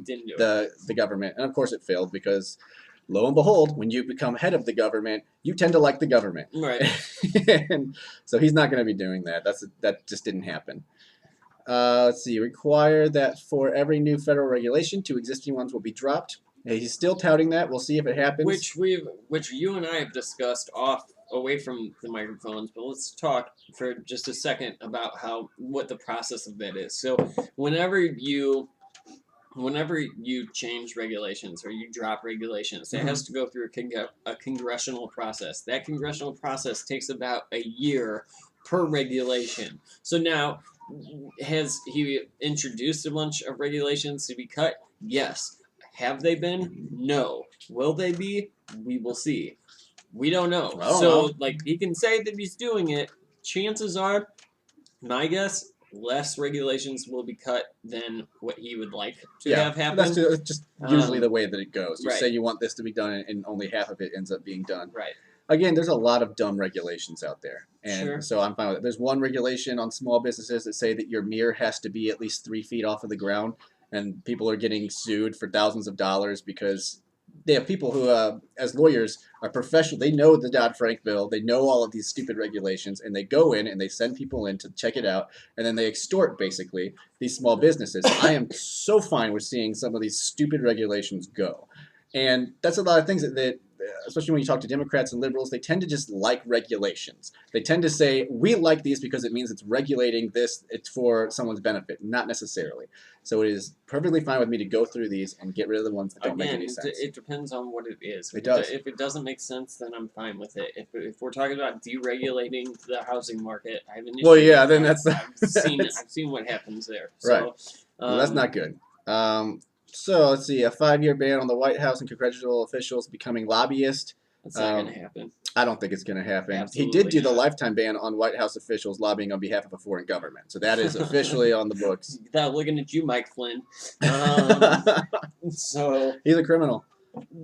[SPEAKER 3] Didn't do it.
[SPEAKER 1] the government, and of course it failed because lo and behold, when you become head of the government, you tend to like the government.
[SPEAKER 3] Right.
[SPEAKER 1] And so he's not going to be doing that. That just didn't happen. Let's see. Require that for every new federal regulation, 2 existing ones will be dropped. He's still touting that. We'll see if it happens.
[SPEAKER 3] Which you and I have discussed away from the microphones, but let's talk for just a second about what the process of that is. So whenever you change regulations or you drop regulations, it has to go through a congressional process. That congressional process takes about a year per regulation. So now, has he introduced a bunch of regulations to be cut? Yes. Have they been? No. Will they be? We will see. We don't know.
[SPEAKER 1] I don't
[SPEAKER 3] So,
[SPEAKER 1] know.
[SPEAKER 3] like, he can say that he's doing it. Chances are, my guess, less regulations will be cut than what he would like to have happen.
[SPEAKER 1] That's just usually the way that it goes. You
[SPEAKER 3] right.
[SPEAKER 1] say you want this to be done, and only half of it ends up being done.
[SPEAKER 3] Right.
[SPEAKER 1] Again, there's a lot of dumb regulations out there, and
[SPEAKER 3] Sure.
[SPEAKER 1] so I'm fine with it. There's one regulation on small businesses that say that your mirror has to be at least 3 feet off of the ground, and people are getting sued for thousands of dollars because they have people who, as lawyers, are professional. They know the Dodd-Frank bill. They know all of these stupid regulations, and they go in and they send people in to check it out, and then they extort, basically, these small businesses. I am so fine with seeing some of these stupid regulations go. And that's a lot of things that especially when you talk to Democrats and liberals, they tend to just like regulations. They tend to say, we like these because it means it's regulating this, it's for someone's benefit, not necessarily. So it is perfectly fine with me to go through these and get rid of the ones that don't make any sense.
[SPEAKER 3] It depends on what it is.
[SPEAKER 1] It does.
[SPEAKER 3] If it doesn't make sense, then I'm fine with it. If we're talking about deregulating the housing market, I have an issue.
[SPEAKER 1] Well, yeah, then
[SPEAKER 3] I've
[SPEAKER 1] that's
[SPEAKER 3] seen what happens there.
[SPEAKER 1] Right.
[SPEAKER 3] So,
[SPEAKER 1] well, that's not good. So let's see, a 5-year ban on the White House and congressional officials becoming lobbyists.
[SPEAKER 3] That's not going to happen.
[SPEAKER 1] I don't think it's going to happen.
[SPEAKER 3] Absolutely
[SPEAKER 1] He did do the
[SPEAKER 3] not.
[SPEAKER 1] lifetime ban on White House officials lobbying on behalf of a foreign government. So that is officially on the books.
[SPEAKER 3] Without looking at you, Mike Flynn. So
[SPEAKER 1] He's a criminal.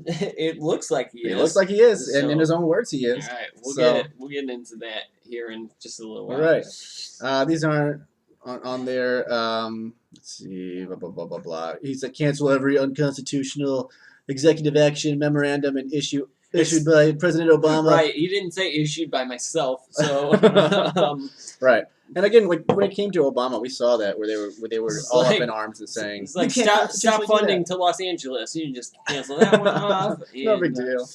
[SPEAKER 3] it looks like he is.
[SPEAKER 1] He looks like he is, and in
[SPEAKER 3] So-
[SPEAKER 1] his own words, he
[SPEAKER 3] All
[SPEAKER 1] is.
[SPEAKER 3] right,
[SPEAKER 1] So-
[SPEAKER 3] we'll get into that here in just a little while.
[SPEAKER 1] All right. These aren't on there. Let's see. Blah, blah, blah, blah, blah. He said cancel every unconstitutional executive action memorandum and issued by President Obama.
[SPEAKER 3] Right, he didn't say issued by myself, so
[SPEAKER 1] Right. And again, like when it came to Obama, we saw that where they were
[SPEAKER 3] It's
[SPEAKER 1] all
[SPEAKER 3] like-
[SPEAKER 1] up in arms and saying,
[SPEAKER 3] it's like
[SPEAKER 1] "You can't
[SPEAKER 3] stop
[SPEAKER 1] constitutionally do
[SPEAKER 3] funding
[SPEAKER 1] that."
[SPEAKER 3] to Los Angeles. You can just cancel that one off.
[SPEAKER 1] No
[SPEAKER 3] and,
[SPEAKER 1] big deal.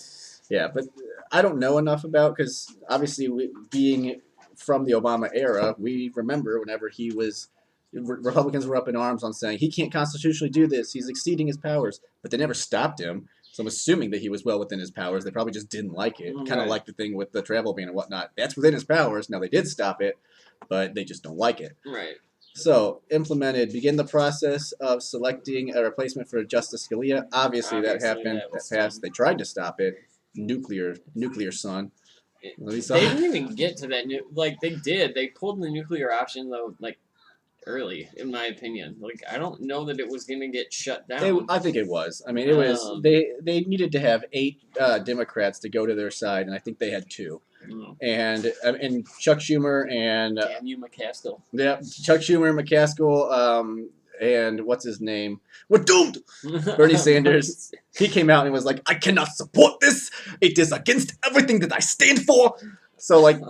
[SPEAKER 1] Yeah, but I don't know enough about because obviously being from the Obama era, we remember whenever he was Republicans were up in arms on saying he can't constitutionally do this. He's exceeding his powers, but they never stopped him. So I'm assuming that he was well within his powers. They probably just didn't like it, kind of
[SPEAKER 3] Right.
[SPEAKER 1] like the thing with the travel ban and whatnot. That's within his powers. Now they did stop it, but they just don't like it.
[SPEAKER 3] Right.
[SPEAKER 1] So implemented. Begin the process of selecting a replacement for Justice Scalia. Obviously that
[SPEAKER 3] Obviously,
[SPEAKER 1] happened.
[SPEAKER 3] that was
[SPEAKER 1] That passed.
[SPEAKER 3] done.
[SPEAKER 1] They tried to stop it. Nuclear son.
[SPEAKER 3] It-
[SPEAKER 1] At least
[SPEAKER 3] They didn't even get to that. Like they did. They pulled the nuclear option though, like early, in my opinion. Like I don't know that it was gonna get shut down.
[SPEAKER 1] I think it was. I mean, it was. They needed to have 8 Democrats to go to their side, and I think they had 2.
[SPEAKER 3] Mm.
[SPEAKER 1] And Chuck Schumer and
[SPEAKER 3] Damn you, McCaskill.
[SPEAKER 1] yeah, Chuck Schumer, McCaskill, and what's his name? We're doomed. Bernie Sanders. He came out and was like, "I cannot support this. It is against everything that I stand for." So like,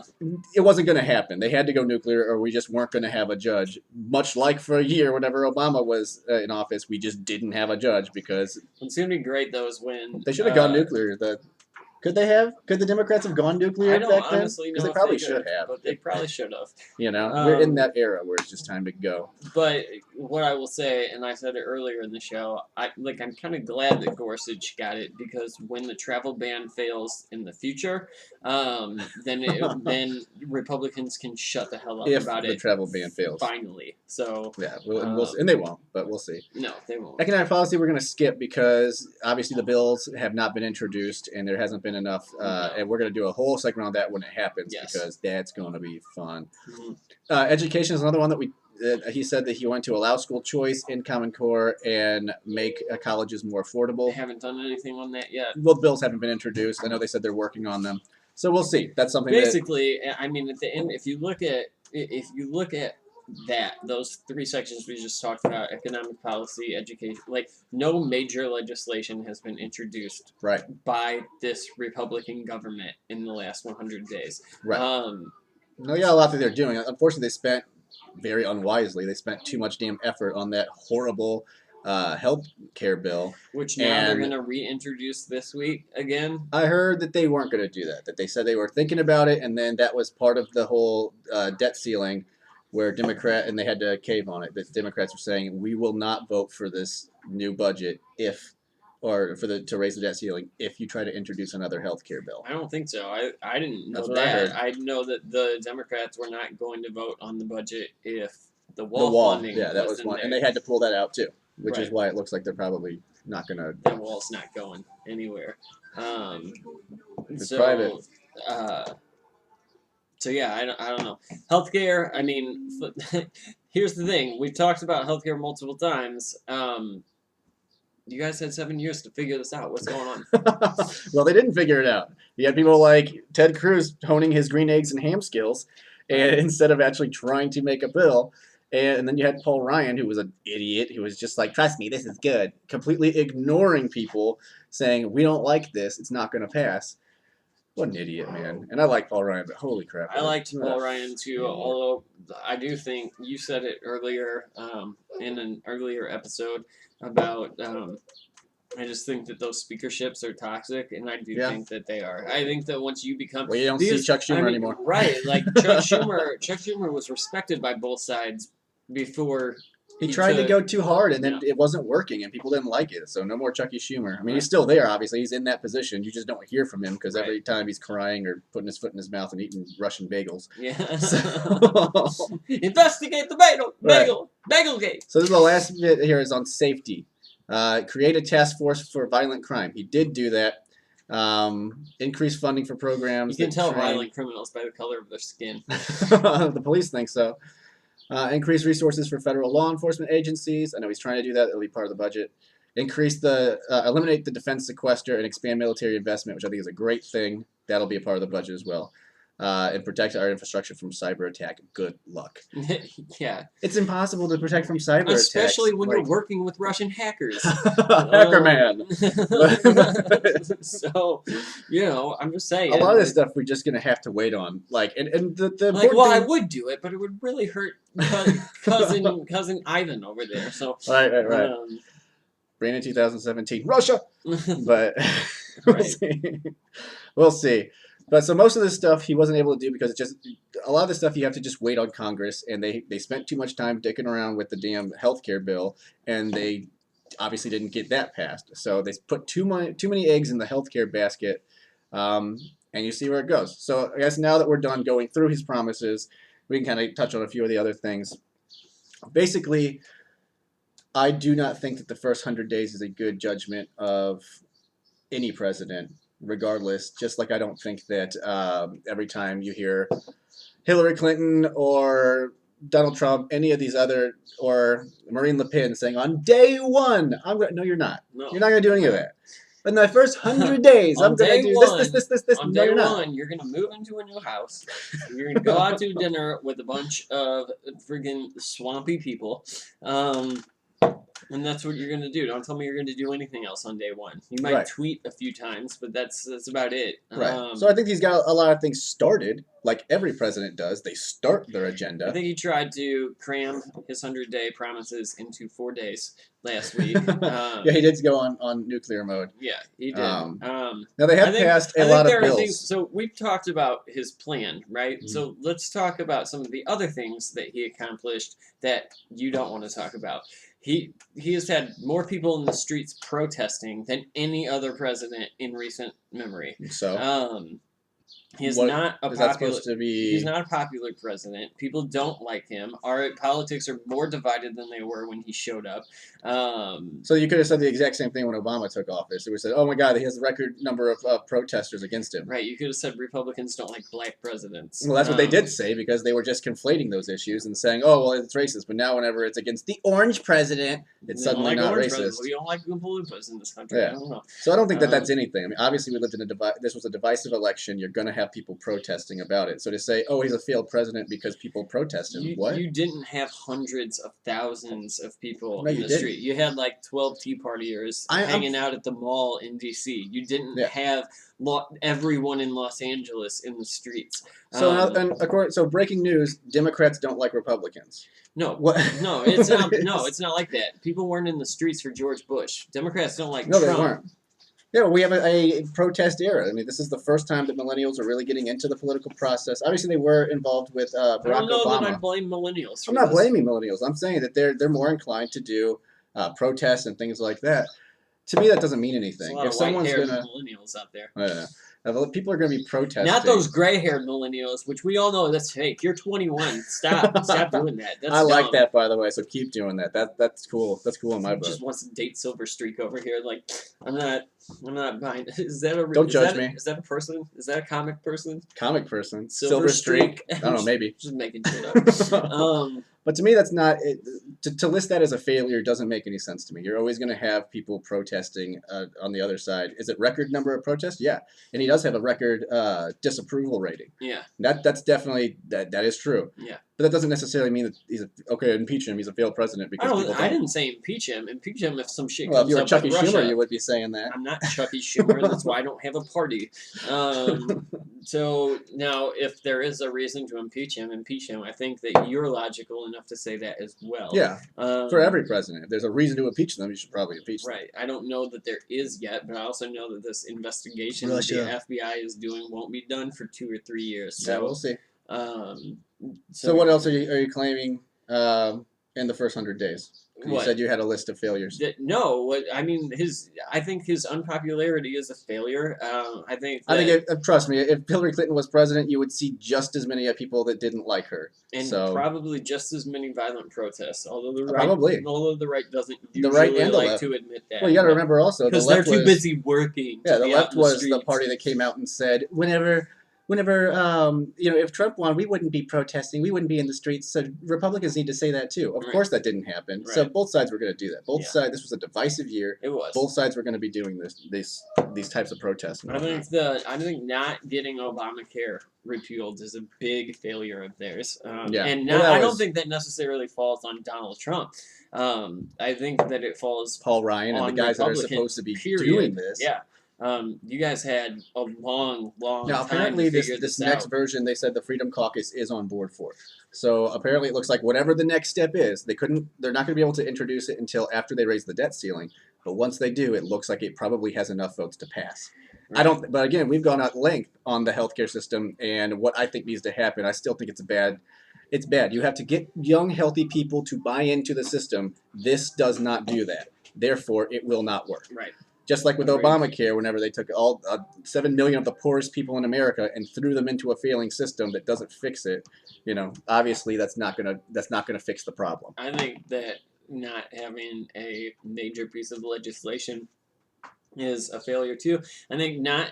[SPEAKER 1] it wasn't going to happen. They had to go nuclear, or we just weren't going to have a judge. Much like for a year, whenever Obama was in office, we just didn't have a judge because
[SPEAKER 3] What's gonna be great though is when
[SPEAKER 1] they should have gone nuclear. Could they have? Could the Democrats have gone nuclear
[SPEAKER 3] I don't
[SPEAKER 1] back then?
[SPEAKER 3] honestly know
[SPEAKER 1] Because they
[SPEAKER 3] if
[SPEAKER 1] probably
[SPEAKER 3] could,
[SPEAKER 1] should have.
[SPEAKER 3] but they probably should have.
[SPEAKER 1] You know, we're in
[SPEAKER 3] Um,
[SPEAKER 1] that era where it's just time to go.
[SPEAKER 3] But what I will say, and I said it earlier in the show, I'm kind of glad that Gorsuch got it because when the travel ban fails in the future, then Republicans can shut the hell up
[SPEAKER 1] If
[SPEAKER 3] about
[SPEAKER 1] the
[SPEAKER 3] it.
[SPEAKER 1] travel ban fails.
[SPEAKER 3] Finally, so
[SPEAKER 1] Yeah, and they won't, but we'll see.
[SPEAKER 3] no, they won't.
[SPEAKER 1] Economic policy we're going to skip because obviously the bills have not been introduced and there hasn't been enough. And we're going to do a whole segment on that when it happens
[SPEAKER 3] Yes.
[SPEAKER 1] because that's going to be fun.
[SPEAKER 3] Mhm.
[SPEAKER 1] Education is another one that he said that he wanted to allow school choice in Common Core and make colleges more
[SPEAKER 3] They
[SPEAKER 1] affordable.
[SPEAKER 3] haven't done anything on that yet.
[SPEAKER 1] Well, the bills haven't been introduced. I know they said they're working on them. So we'll see. That's something
[SPEAKER 3] Basically, I mean, at the end, if you look at those 3 sections we just talked about, economic policy, education, like no major legislation has been introduced
[SPEAKER 1] that. Right,
[SPEAKER 3] by this Republican government in the last 100 days.
[SPEAKER 1] right.
[SPEAKER 3] Um,
[SPEAKER 1] Yeah, a lot that they're doing. Unfortunately, they spent very unwisely. They spent too much damn effort on that horrible health care bill.
[SPEAKER 3] which now they're
[SPEAKER 1] And-
[SPEAKER 3] going to reintroduce this week again.
[SPEAKER 1] I heard that they weren't going to do that. That they said they were thinking about it, and then that was part of the whole debt ceiling, where and they had to cave on it. That Democrats were saying we will not vote for this new budget to raise the debt ceiling if you try to introduce another health care bill.
[SPEAKER 3] I don't think so. I didn't know
[SPEAKER 1] That's what I
[SPEAKER 3] that.
[SPEAKER 1] heard.
[SPEAKER 3] I know that the Democrats were not going to vote on the budget if the
[SPEAKER 1] The
[SPEAKER 3] wall,
[SPEAKER 1] wall,
[SPEAKER 3] funding
[SPEAKER 1] yeah, that was
[SPEAKER 3] in
[SPEAKER 1] one,
[SPEAKER 3] there.
[SPEAKER 1] and they had to pull that out too, which is
[SPEAKER 3] Right.
[SPEAKER 1] why it looks like they're probably not going to.
[SPEAKER 3] That wall's not going anywhere.
[SPEAKER 1] It's
[SPEAKER 3] So,
[SPEAKER 1] private.
[SPEAKER 3] So yeah, I don't know. Healthcare. I mean, here's the thing. We've talked about healthcare multiple times. You guys had 7 years to figure this out. What's going on?
[SPEAKER 1] Well, they didn't figure it out. You had people like Ted Cruz honing his green eggs and ham skills, and instead of actually trying to make a bill. And then you had Paul Ryan, who was an idiot, who was just like, "Trust me, this is good," completely ignoring people, saying, "We don't like this. It's not going to pass." What an idiot, man! And I like Paul Ryan, but holy crap!
[SPEAKER 3] I liked Paul Ryan too, although I do think you said it earlier in an earlier episode about. I just think that those speakerships are toxic, and I do
[SPEAKER 1] Yeah.
[SPEAKER 3] think that they are. I think that once you become
[SPEAKER 1] Well, you don't see
[SPEAKER 3] because,
[SPEAKER 1] Chuck Schumer
[SPEAKER 3] I mean,
[SPEAKER 1] anymore.
[SPEAKER 3] right? Like Chuck Schumer was respected by both sides before.
[SPEAKER 1] He tried to
[SPEAKER 3] took-
[SPEAKER 1] go too hard, and then
[SPEAKER 3] Yeah.
[SPEAKER 1] it wasn't working, and people didn't like it. So no more Chucky Schumer. I mean, he's still there, obviously. He's in that position. You just don't hear from him because every time he's crying or putting his foot in his mouth and eating Russian bagels.
[SPEAKER 3] Yeah.
[SPEAKER 1] So,
[SPEAKER 3] Investigate the bagel gate.
[SPEAKER 1] so this is the last bit here is on safety. Create a task force for violent crime. He did do that. Increase funding for programs.
[SPEAKER 3] You can
[SPEAKER 1] that
[SPEAKER 3] tell
[SPEAKER 1] train-
[SPEAKER 3] violent criminals by the color of their skin.
[SPEAKER 1] The police think so. Increase resources for federal law enforcement agencies. I know he's trying to do that. It'll be part of the budget. Eliminate the defense sequester and expand military investment, which I think is a great thing. That'll be a part of the budget as well. And protect our infrastructure from cyber attack. Good luck.
[SPEAKER 3] Yeah.
[SPEAKER 1] It's impossible to protect from cyber attacks.
[SPEAKER 3] Especially when you're
[SPEAKER 1] like,
[SPEAKER 3] working with Russian hackers.
[SPEAKER 1] Hacker man.
[SPEAKER 3] So, I'm just saying.
[SPEAKER 1] A lot of this stuff we're just gonna have to wait on. Like, and the
[SPEAKER 3] Like,
[SPEAKER 1] important
[SPEAKER 3] well, I
[SPEAKER 1] thing-
[SPEAKER 3] would do it, but it would really hurt cousin Ivan over there. So,
[SPEAKER 1] Right. Brandon 2017, Russia. But we'll
[SPEAKER 3] Right.
[SPEAKER 1] see. We'll see. But so most of this stuff he wasn't able to do because it's just a lot of the stuff you have to just wait on Congress, and they spent too much time dicking around with the damn healthcare bill, and they obviously didn't get that passed. So they put too many eggs in the healthcare basket, and you see where it goes. So I guess now that we're done going through his promises, we can kind of touch on a few of the other things. Basically, I do not think that the first 100 days is a good judgment of any president, regardless. Just like I don't think that every time you hear Hillary Clinton or Donald Trump, any of these other, or Marine Le Pen saying on day one, no, you're not.
[SPEAKER 3] No.
[SPEAKER 1] You're not going to do any of that. In the first 100 days,
[SPEAKER 3] On
[SPEAKER 1] I'm going to
[SPEAKER 3] day
[SPEAKER 1] do
[SPEAKER 3] one-
[SPEAKER 1] this.
[SPEAKER 3] On
[SPEAKER 1] No,
[SPEAKER 3] day
[SPEAKER 1] you're not.
[SPEAKER 3] one, you're gonna move into a new house. You're gonna go out to dinner with a bunch of friggin' swampy people, and that's what you're gonna do. Don't tell me you're gonna do anything else on day one. You might
[SPEAKER 1] Right.
[SPEAKER 3] tweet a few times, but that's about it.
[SPEAKER 1] Right. So I think he's got a lot of things started, like every president does. They start their agenda.
[SPEAKER 3] I think he tried to cram his 100-day promises into 4 days last week.
[SPEAKER 1] Yeah, he did go on nuclear mode.
[SPEAKER 3] Yeah, he did.
[SPEAKER 1] Now they have
[SPEAKER 3] I think-
[SPEAKER 1] passed
[SPEAKER 3] I
[SPEAKER 1] a
[SPEAKER 3] think
[SPEAKER 1] lot of
[SPEAKER 3] there are
[SPEAKER 1] bills.
[SPEAKER 3] things. So we've talked about his plan, right?
[SPEAKER 1] Mhm.
[SPEAKER 3] So let's talk about some of the other things that he accomplished that you don't want to talk about. He has had more people in the streets protesting than any other president in recent memory.
[SPEAKER 1] So
[SPEAKER 3] He is
[SPEAKER 1] what-
[SPEAKER 3] not a
[SPEAKER 1] is that
[SPEAKER 3] popular.
[SPEAKER 1] supposed to be?
[SPEAKER 3] He's not a popular president. People don't like him. Our politics are more divided than they were when he showed up.
[SPEAKER 1] So you could have said the exact same thing when Obama took office. It was said, "Oh my God, he has a record number of protesters against him."
[SPEAKER 3] Right, you could have said Republicans don't like black presidents.
[SPEAKER 1] Well, that's what they did say because they were just conflating those issues and saying, "Oh, well, it's racist." But now, whenever it's against the orange president, it's
[SPEAKER 3] We don't
[SPEAKER 1] suddenly
[SPEAKER 3] like
[SPEAKER 1] not
[SPEAKER 3] orange
[SPEAKER 1] racist.
[SPEAKER 3] presidents. We don't like Oompa Loompas in this country.
[SPEAKER 1] Yeah.
[SPEAKER 3] I don't know.
[SPEAKER 1] So I don't think that that's anything. I mean, obviously, we lived in this was a divisive election. You're going to have people protesting about it. So to say, "Oh, he's a failed president because people protest him," what?
[SPEAKER 3] You didn't have hundreds of thousands of people
[SPEAKER 1] No,
[SPEAKER 3] in
[SPEAKER 1] you
[SPEAKER 3] the
[SPEAKER 1] didn't.
[SPEAKER 3] street. You had like 12 Tea Partiers
[SPEAKER 1] I'm-
[SPEAKER 3] hanging out at the mall in D.C. You didn't
[SPEAKER 1] Yeah.
[SPEAKER 3] have everyone in Los Angeles in the streets.
[SPEAKER 1] So
[SPEAKER 3] Um,
[SPEAKER 1] so breaking news: Democrats don't like Republicans.
[SPEAKER 3] No,
[SPEAKER 1] What?
[SPEAKER 3] no, it's not. No, it's not like that. People weren't in the streets for George Bush. Democrats don't like
[SPEAKER 1] No, they
[SPEAKER 3] Trump.
[SPEAKER 1] weren't. Yeah, we have a protest era. I mean, this is the first time that millennials are really getting into the political process. Obviously, they were involved with
[SPEAKER 3] I
[SPEAKER 1] Barack
[SPEAKER 3] don't know that I
[SPEAKER 1] Obama.
[SPEAKER 3] blame millennials. For
[SPEAKER 1] I'm not
[SPEAKER 3] this.
[SPEAKER 1] blaming millennials. I'm saying that they're more inclined to do protests and things like that. To me, that doesn't mean
[SPEAKER 3] There's
[SPEAKER 1] anything.
[SPEAKER 3] a lot
[SPEAKER 1] If
[SPEAKER 3] of
[SPEAKER 1] someone's
[SPEAKER 3] white-haired
[SPEAKER 1] gonna,
[SPEAKER 3] millennials out there.
[SPEAKER 1] if people are gonna be protesting.
[SPEAKER 3] Not those gray-haired millennials, which we all know that's fake. You're 21. Stop doing that. That's
[SPEAKER 1] I like
[SPEAKER 3] dumb.
[SPEAKER 1] that, by the way. So keep doing that. That's cool. That's cool in my book.
[SPEAKER 3] Just wants to date Silver Streak over here. Like, I'm not buying. Is that a?
[SPEAKER 1] Don't
[SPEAKER 3] is
[SPEAKER 1] judge
[SPEAKER 3] that,
[SPEAKER 1] me.
[SPEAKER 3] Is that a person? Is that a comic person?
[SPEAKER 1] Comic person,
[SPEAKER 3] Silver Streak.
[SPEAKER 1] I don't know, maybe.
[SPEAKER 3] Just making shit up.
[SPEAKER 1] But to me, that's not to list that as a failure doesn't make any sense to me. You're always going to have people protesting on the other side. Is it record number of protests? Yeah, and he does have a record disapproval rating.
[SPEAKER 3] Yeah.
[SPEAKER 1] That's definitely that is true.
[SPEAKER 3] Yeah.
[SPEAKER 1] But that doesn't necessarily mean that he's okay. Impeach him. He's a failed president because people
[SPEAKER 3] I
[SPEAKER 1] don't.
[SPEAKER 3] didn't say impeach him. Impeach him if some shit
[SPEAKER 1] Well, if
[SPEAKER 3] comes
[SPEAKER 1] you were
[SPEAKER 3] up
[SPEAKER 1] Chucky
[SPEAKER 3] with Russia.
[SPEAKER 1] Schumer, you would be saying that.
[SPEAKER 3] I'm not Chucky Schumer, and that's why I don't have a party. So now, if there is a reason to impeach him. I think that you're logical enough to say that as well.
[SPEAKER 1] Yeah,
[SPEAKER 3] Um,
[SPEAKER 1] for every president, if there's a reason to impeach them, you should probably impeach them.
[SPEAKER 3] Right. I don't know that there is yet, but I also know that this investigation
[SPEAKER 1] Russia.
[SPEAKER 3] that the FBI is doing won't be done for 2 or 3 years.
[SPEAKER 1] Yeah,
[SPEAKER 3] So,
[SPEAKER 1] we'll see.
[SPEAKER 3] um,
[SPEAKER 1] So what else are you claiming in the first 100 days? 'Cause you
[SPEAKER 3] What?
[SPEAKER 1] said you had a list of failures.
[SPEAKER 3] No, I mean I think his unpopularity is a failure. I think.
[SPEAKER 1] I
[SPEAKER 3] that-
[SPEAKER 1] think, trust me, if Hillary Clinton was president, you would see just as many people that didn't like her.
[SPEAKER 3] and
[SPEAKER 1] so-
[SPEAKER 3] probably just as many violent protests. Although the right,
[SPEAKER 1] Probably.
[SPEAKER 3] although the right doesn't
[SPEAKER 1] The
[SPEAKER 3] usually
[SPEAKER 1] right and the
[SPEAKER 3] like
[SPEAKER 1] left.
[SPEAKER 3] to admit that.
[SPEAKER 1] Well, you got to remember also the
[SPEAKER 3] because they're
[SPEAKER 1] left
[SPEAKER 3] too
[SPEAKER 1] was,
[SPEAKER 3] busy working.
[SPEAKER 1] Yeah,
[SPEAKER 3] to
[SPEAKER 1] the
[SPEAKER 3] be out
[SPEAKER 1] left
[SPEAKER 3] in
[SPEAKER 1] was the
[SPEAKER 3] streets.
[SPEAKER 1] party that came out and said, whenever if Trump won, we wouldn't be protesting, we wouldn't be in the streets. So Republicans need to say that too. Of
[SPEAKER 3] Right.
[SPEAKER 1] course, that didn't happen. So
[SPEAKER 3] Right.
[SPEAKER 1] both sides were going to do that. Both
[SPEAKER 3] Yeah.
[SPEAKER 1] sides. This was a divisive year.
[SPEAKER 3] It was.
[SPEAKER 1] Both sides were going to be doing these types of protests. and
[SPEAKER 3] I
[SPEAKER 1] whatnot.
[SPEAKER 3] think not getting Obamacare repealed is a big failure of theirs.
[SPEAKER 1] Yeah.
[SPEAKER 3] And
[SPEAKER 1] Well, that
[SPEAKER 3] I don't
[SPEAKER 1] was-
[SPEAKER 3] think that necessarily falls on Donald Trump. I think that it falls.
[SPEAKER 1] Paul Ryan and
[SPEAKER 3] on
[SPEAKER 1] the guys that are
[SPEAKER 3] Republicans,
[SPEAKER 1] supposed to be
[SPEAKER 3] period.
[SPEAKER 1] doing this.
[SPEAKER 3] Yeah. You guys had a long
[SPEAKER 1] Now,
[SPEAKER 3] time
[SPEAKER 1] apparently,
[SPEAKER 3] to
[SPEAKER 1] this
[SPEAKER 3] figure
[SPEAKER 1] this
[SPEAKER 3] this
[SPEAKER 1] next
[SPEAKER 3] out.
[SPEAKER 1] version, they said the Freedom Caucus is on board for. So apparently, it looks like whatever the next step is, they're not going to be able to introduce it until after they raise the debt ceiling. But once they do, it looks like it probably has enough votes to pass. I don't. But again, we've gone at length on the healthcare system and what I think needs to happen. I still think it's bad. It's bad. You have to get young, healthy people to buy into the system. This does not do that. Therefore, it will not work.
[SPEAKER 3] Right.
[SPEAKER 1] Just like with
[SPEAKER 3] Agreed.
[SPEAKER 1] Obamacare, whenever they took all 7 million of the poorest people in America and threw them into a failing system that doesn't fix it, obviously that's not gonna fix the problem.
[SPEAKER 3] I think that not having a major piece of legislation is a failure too. I think not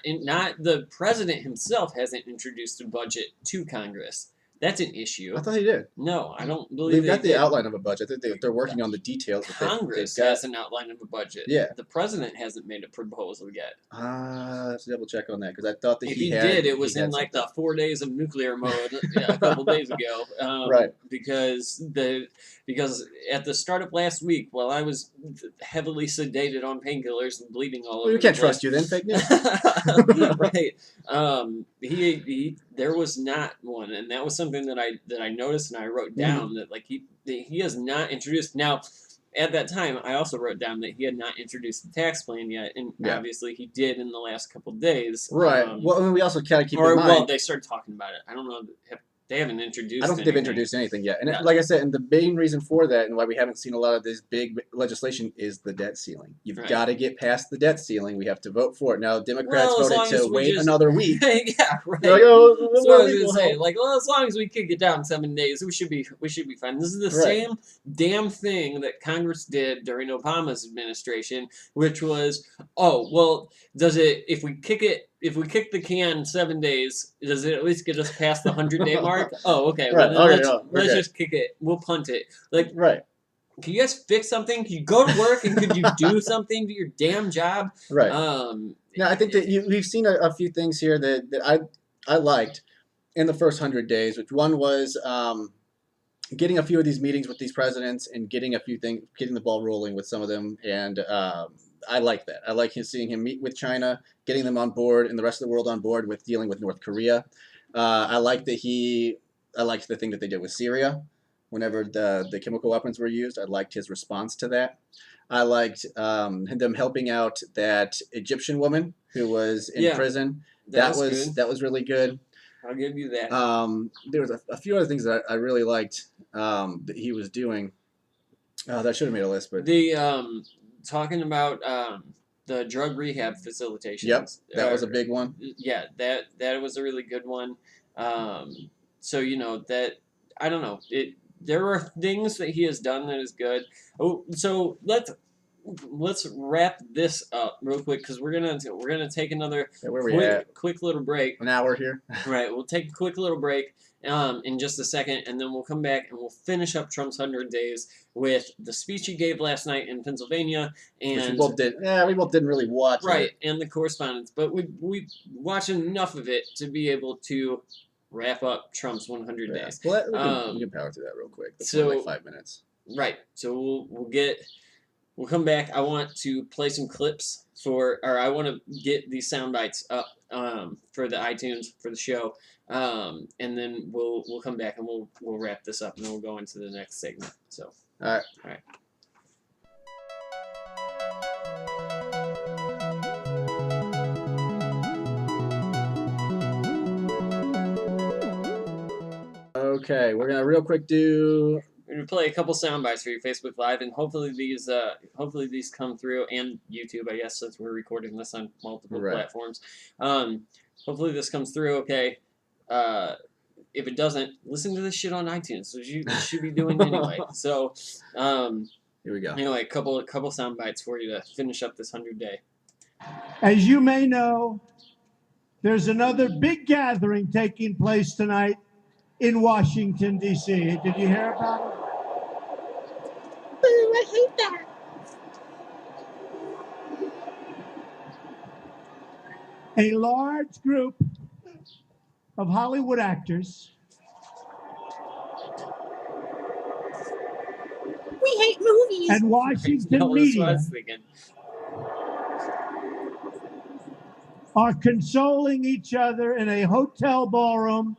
[SPEAKER 3] the president himself hasn't introduced a budget to Congress. That's an issue.
[SPEAKER 1] I thought he did.
[SPEAKER 3] No, I don't believe
[SPEAKER 1] They've
[SPEAKER 3] they
[SPEAKER 1] got the
[SPEAKER 3] did.
[SPEAKER 1] outline of a budget. I think they're working on the details. but
[SPEAKER 3] Congress
[SPEAKER 1] they've got-
[SPEAKER 3] has an outline of a budget.
[SPEAKER 1] Yeah.
[SPEAKER 3] The president hasn't made a proposal yet.
[SPEAKER 1] Let's double check on that because I thought that
[SPEAKER 3] If
[SPEAKER 1] he
[SPEAKER 3] he
[SPEAKER 1] had.
[SPEAKER 3] did, it was
[SPEAKER 1] he
[SPEAKER 3] in
[SPEAKER 1] had
[SPEAKER 3] like
[SPEAKER 1] something.
[SPEAKER 3] the 4 days of nuclear mode a couple days ago.
[SPEAKER 1] Right.
[SPEAKER 3] Because at the start of last week, while I was heavily sedated on painkillers and bleeding all over.
[SPEAKER 1] Well, we can't trust you then, fake news.
[SPEAKER 3] Right. He there was not one, and that was something that I noticed and I wrote down that like he has not introduced. Now, at that time, I also wrote down that he had not introduced the tax plan yet, and
[SPEAKER 1] Yeah.
[SPEAKER 3] obviously he did in the last couple days.
[SPEAKER 1] Right. Well, I mean, we also gotta keep in mind.
[SPEAKER 3] Well, they started talking about it. I don't know. They haven't introduced.
[SPEAKER 1] I don't think they've
[SPEAKER 3] anything.
[SPEAKER 1] introduced anything yet. And
[SPEAKER 3] Yeah.
[SPEAKER 1] like I said, and the main reason for that and why we haven't seen a lot of this big legislation is the debt ceiling. You've
[SPEAKER 3] Right.
[SPEAKER 1] got to get past the debt ceiling. We have to vote for it. Now, Democrats
[SPEAKER 3] Well, as long
[SPEAKER 1] voted
[SPEAKER 3] as
[SPEAKER 1] to
[SPEAKER 3] we
[SPEAKER 1] wait
[SPEAKER 3] just-
[SPEAKER 1] another week.
[SPEAKER 3] Yeah, right.
[SPEAKER 1] They're like, oh,
[SPEAKER 3] That's
[SPEAKER 1] more
[SPEAKER 3] what I was
[SPEAKER 1] legal
[SPEAKER 3] gonna say.
[SPEAKER 1] help.
[SPEAKER 3] Like, well, as long as we kick it down 7 days, we should be fine. This is the
[SPEAKER 1] Right.
[SPEAKER 3] same damn thing that Congress did during Obama's administration, which was, oh, well, does it if we kick the can 7 days, does it at least get us past the 100-day mark? Oh, okay.
[SPEAKER 1] Right,
[SPEAKER 3] Well, then
[SPEAKER 1] okay,
[SPEAKER 3] let's
[SPEAKER 1] okay.
[SPEAKER 3] just kick it. We'll punt it. Like,
[SPEAKER 1] Right.
[SPEAKER 3] can you guys fix something? Can you go to work and could you do something to your damn job?
[SPEAKER 1] Right. Now, I think that we've seen a few things here that I liked in the first 100 days, which one was getting a few of these meetings with these presidents and getting the ball rolling with some of them. And I like that. I like seeing him meet with China, getting them on board and the rest of the world on board with dealing with North Korea. I liked the thing that they did with Syria whenever the chemical weapons were used. I liked his response to that. I liked them helping out that Egyptian woman who was in prison. That was
[SPEAKER 3] good.
[SPEAKER 1] that was really good.
[SPEAKER 3] I'll give you that.
[SPEAKER 1] There was a few other things that I really liked that he was doing. That should have made a list, but
[SPEAKER 3] The talking about the drug rehab facilitations.
[SPEAKER 1] yep, that was a big one.
[SPEAKER 3] Yeah, that was a really good one. So that I don't know. There are things that he has done that is good. Oh, so let's wrap this up real quick because we're gonna take another
[SPEAKER 1] Yeah, where we at?
[SPEAKER 3] quick little break.
[SPEAKER 1] An hour here.
[SPEAKER 3] Right, we'll take a quick little break in just a second, and then we'll come back and we'll finish up Trump's 100 days with the speech he gave last night in Pennsylvania,
[SPEAKER 1] Which we
[SPEAKER 3] and
[SPEAKER 1] both did. Yeah, we both didn't really watch
[SPEAKER 3] right,
[SPEAKER 1] it.
[SPEAKER 3] and the correspondence. But we watched enough of it to be able to wrap up Trump's 100
[SPEAKER 1] Yeah.
[SPEAKER 3] days.
[SPEAKER 1] Well, we can power through that real quick. That's
[SPEAKER 3] so-
[SPEAKER 1] only like 5 minutes.
[SPEAKER 3] Right, so we'll come back. I want to play some clips or I want to get these sound bites up for the iTunes for the show, and then we'll come back and we'll wrap this up and then we'll go into the next segment. So.
[SPEAKER 1] All right. Okay, we're gonna real quick do.
[SPEAKER 3] We're gonna play a couple sound bites for your Facebook Live, and hopefully these come through, and YouTube, I guess, since we're recording this on multiple
[SPEAKER 1] Right.
[SPEAKER 3] platforms. Hopefully this comes through okay. If it doesn't, listen to this shit on iTunes, which you should be doing anyway. So,
[SPEAKER 1] Here we go.
[SPEAKER 3] anyway, a couple sound bites for you to finish up this 100-day.
[SPEAKER 4] As you may know, there's another big gathering taking place tonight in Washington, D.C. Did you hear about it?
[SPEAKER 5] Boo, I hate that.
[SPEAKER 4] A large group of Hollywood actors
[SPEAKER 5] We hate movies.
[SPEAKER 4] and Washington
[SPEAKER 3] No, that's what I
[SPEAKER 4] media
[SPEAKER 3] was thinking.
[SPEAKER 4] are consoling each other in a hotel ballroom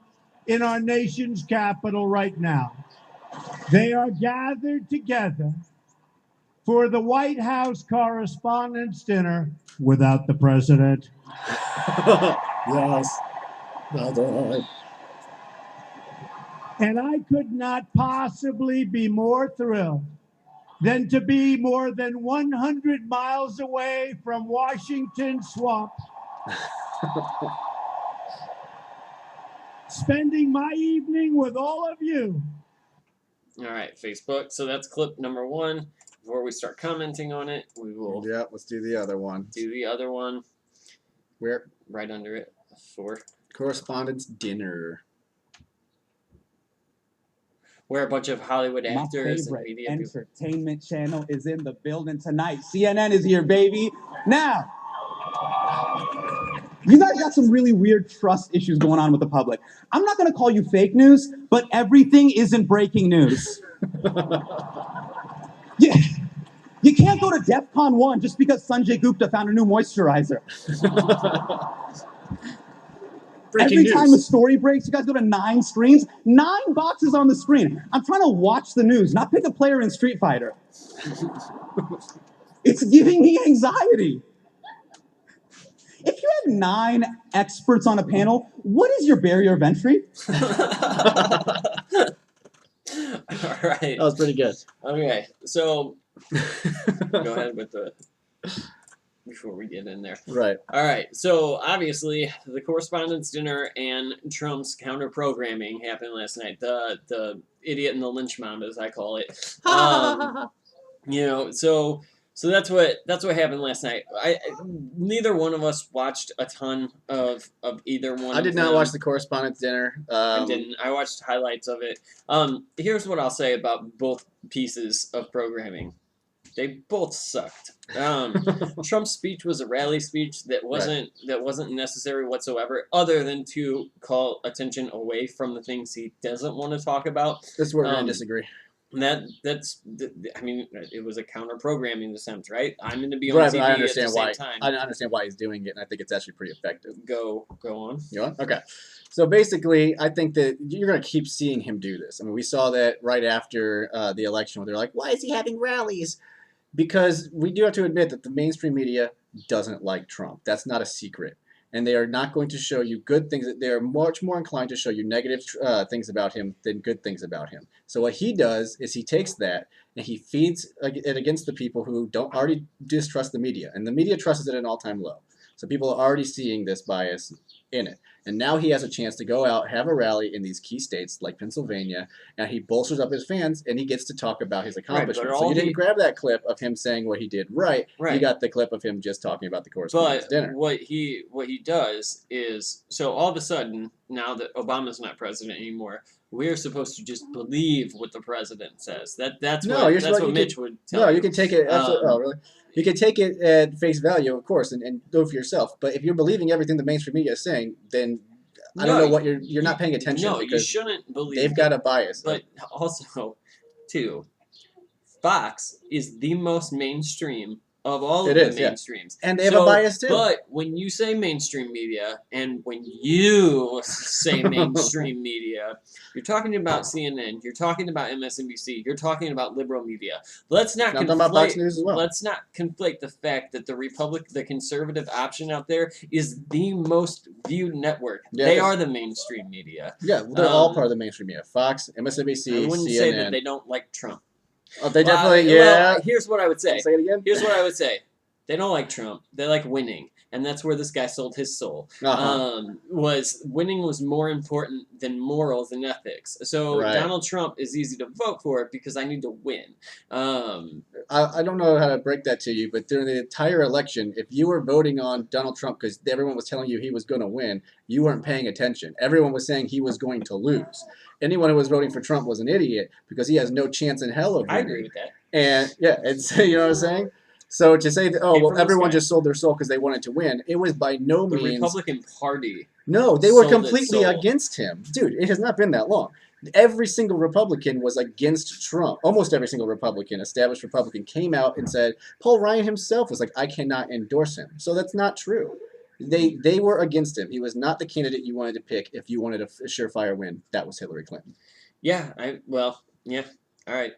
[SPEAKER 4] in our nation's capital right now. They are gathered together for the White House Correspondents' Dinner without the president.
[SPEAKER 1] Yes. Brother.
[SPEAKER 4] And I could not possibly be more thrilled than to be more than 100 miles away from Washington Swamp, spending my evening with all of you.
[SPEAKER 3] All right, Facebook. So that's clip number 1. Before we start commenting on it, we will
[SPEAKER 1] Yeah, let's do the other one.
[SPEAKER 3] do the other one
[SPEAKER 1] Where
[SPEAKER 3] right under it. 4.
[SPEAKER 1] Correspondence Dinner.
[SPEAKER 3] Where a bunch of Hollywood
[SPEAKER 6] My
[SPEAKER 3] actors and
[SPEAKER 6] favorite
[SPEAKER 3] media people.
[SPEAKER 6] entertainment channel is in the building tonight. CNN is here, baby. Now, you guys got some really weird trust issues going on with the public. I'm not going to call you fake news, but everything isn't breaking news. Yeah. You can't go to DEF CON 1 just because Sanjay Gupta found a new moisturizer. Every time a story breaks, you guys go to 9 screens, 9 boxes on the screen. I'm trying to watch the news, not pick a player in Street Fighter. It's giving me anxiety. If you have 9 experts on a panel, what is your barrier of entry?
[SPEAKER 3] All right.
[SPEAKER 1] That was pretty good.
[SPEAKER 3] Okay, so go ahead with the before we get in there.
[SPEAKER 1] Right.
[SPEAKER 3] All right, so obviously the Correspondents' Dinner and Trump's counter programming happened last night. The idiot and the lynch mob, as I call it. You know, so that's what happened last night. Neither one of us watched a ton of either one.
[SPEAKER 1] I did not watch the Correspondence Dinner.
[SPEAKER 3] I didn't. I watched highlights of it. Here's what I'll say about both pieces of programming. They both sucked. Trump's speech was a rally speech that wasn't necessary whatsoever, other than to call attention away from the things he doesn't want to talk about.
[SPEAKER 1] This is where we're going to disagree.
[SPEAKER 3] That's I mean, it was a counter programming in a sense, right? I'm going to be on
[SPEAKER 1] Right,
[SPEAKER 3] TV
[SPEAKER 1] but I understand
[SPEAKER 3] at the
[SPEAKER 1] why.
[SPEAKER 3] same time.
[SPEAKER 1] I understand why he's doing it, and I think it's actually pretty effective.
[SPEAKER 3] Go on.
[SPEAKER 1] You want? Okay. So basically, I think that you're going to keep seeing him do this. I mean, we saw that right after the election where they're like, why is he having rallies? Because we do have to admit that the mainstream media doesn't like Trump. That's not a secret. And they are not going to show you good things. They are much more inclined to show you negative things about him than good things about him. So what he does is he takes that and he feeds it against the people who don't already distrust the media. And the media trust is at an all-time low. So people are already seeing this bias in it. And now he has a chance to go out, have a rally in these key states like Pennsylvania, and he bolsters up his fans, and he gets to talk about his accomplishments. So you didn't grab that clip of him saying what he did right. You got the clip of him just talking about the Correspondence' Dinner.
[SPEAKER 3] What he does is, so all of a sudden, now that Obama's not president anymore, we're supposed to just believe what the president says. That's what Mitch would tell
[SPEAKER 1] No,
[SPEAKER 3] you.
[SPEAKER 1] you can take it. Oh, really? You can take it at face value, of course, and go for yourself. But if you're believing everything the mainstream media is saying, then I don't know what you're not paying attention.
[SPEAKER 3] No, you
[SPEAKER 1] because
[SPEAKER 3] shouldn't believe.
[SPEAKER 1] They've got a bias.
[SPEAKER 3] But also, too, Fox is the most mainstream of all of the mainstreams.
[SPEAKER 1] And they have a bias too.
[SPEAKER 3] But when you say mainstream media, and when you say mainstream media, you're talking about CNN, you're talking about MSNBC, you're talking about liberal media. Let's not
[SPEAKER 1] I'm talking about Fox News as well.
[SPEAKER 3] Let's not conflate the fact that the conservative option out there is the most viewed network.
[SPEAKER 1] Yeah,
[SPEAKER 3] they are the mainstream media.
[SPEAKER 1] Yeah, they're all part of the mainstream media. Fox, MSNBC,
[SPEAKER 3] I wouldn't
[SPEAKER 1] CNN.
[SPEAKER 3] say that they don't like Trump.
[SPEAKER 1] Oh, they definitely, yeah.
[SPEAKER 3] Well, here's what I would say.
[SPEAKER 1] Say it again.
[SPEAKER 3] Here's what I would say. They don't like Trump. They like winning, and that's where this guy sold his soul. Was winning was more important than morals and ethics. So Donald Trump is easy to vote for because I need to win.
[SPEAKER 1] I don't know how to break that to you, but during the entire election, if you were voting on Donald Trump because everyone was telling you he was going to win, you weren't paying attention. Everyone was saying he was going to lose. Anyone who was voting for Trump was an idiot because he has no chance in hell of winning.
[SPEAKER 3] I agree with that.
[SPEAKER 1] And yeah, it's, you know what I'm saying? So to say that, oh, well, everyone just sold their soul because they wanted to win, it was by no means.
[SPEAKER 3] The Republican Party.
[SPEAKER 1] No, they were completely against him. Dude, it has not been that long. Every single Republican was against Trump. Almost every single Republican, established Republican, came out and said, Paul Ryan himself was like, I cannot endorse him. So that's not true. They were against him. He was not the candidate you wanted to pick if you wanted a surefire win. That was Hillary Clinton.
[SPEAKER 3] Yeah, yeah. All right.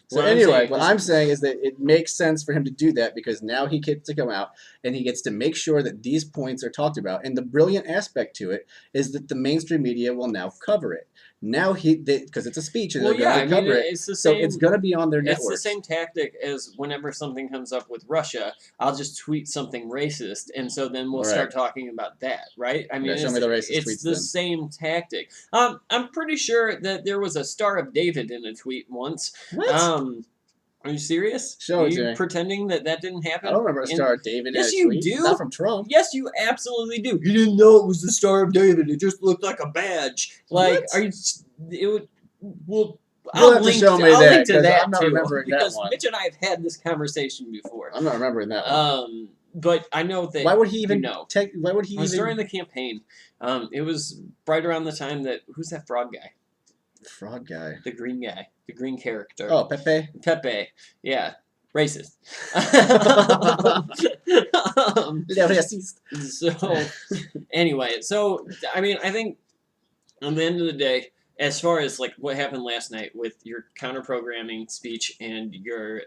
[SPEAKER 1] So anyway, what I'm saying is that it makes sense for him to do that because now he gets to come out and he gets to make sure that these points are talked about. And the brilliant aspect to it is that the mainstream media will now cover it. Now because it's a speech and they're going to cover it.
[SPEAKER 3] It's the
[SPEAKER 1] So
[SPEAKER 3] same,
[SPEAKER 1] it's going to be on their networks.
[SPEAKER 3] It's the same tactic as whenever something comes up with Russia, I'll just tweet something racist, and so then we'll start talking about that, right? I mean,
[SPEAKER 1] Yeah, show me the racist
[SPEAKER 3] it's
[SPEAKER 1] tweets
[SPEAKER 3] the
[SPEAKER 1] then.
[SPEAKER 3] same tactic. I'm pretty sure that there was a Star of David in a tweet once.
[SPEAKER 1] What?
[SPEAKER 3] Are you serious?
[SPEAKER 1] Show
[SPEAKER 3] Are
[SPEAKER 1] it
[SPEAKER 3] you
[SPEAKER 1] to me.
[SPEAKER 3] pretending that didn't happen?
[SPEAKER 1] I don't remember a Star of David
[SPEAKER 3] Yes,
[SPEAKER 1] in a
[SPEAKER 3] you
[SPEAKER 1] tweet.
[SPEAKER 3] do.
[SPEAKER 1] Not from Trump.
[SPEAKER 3] Yes, you absolutely do. You didn't know it was the Star of David. It just looked like a badge. Like,
[SPEAKER 1] What?
[SPEAKER 3] are you? It would. Well,
[SPEAKER 1] You'll have to
[SPEAKER 3] link
[SPEAKER 1] show me
[SPEAKER 3] I'll
[SPEAKER 1] that,
[SPEAKER 3] link to
[SPEAKER 1] 'cause
[SPEAKER 3] that
[SPEAKER 1] I'm not
[SPEAKER 3] too,
[SPEAKER 1] remembering that
[SPEAKER 3] because
[SPEAKER 1] one.
[SPEAKER 3] Mitch and I have had this conversation before.
[SPEAKER 1] I'm not remembering that one.
[SPEAKER 3] But I know that.
[SPEAKER 1] Why would he even
[SPEAKER 3] know?
[SPEAKER 1] take? Why would he
[SPEAKER 3] It was
[SPEAKER 1] even?
[SPEAKER 3] during the campaign. It was right around the time that who's that frog guy?
[SPEAKER 1] Frog guy.
[SPEAKER 3] The green guy, the green character.
[SPEAKER 1] Oh, Pepe.
[SPEAKER 3] Pepe. Yeah, racist.
[SPEAKER 1] Yeah, racist.
[SPEAKER 3] So, anyway, so I mean, I think on the end of the day, as far as like what happened last night with your counter programming speech and your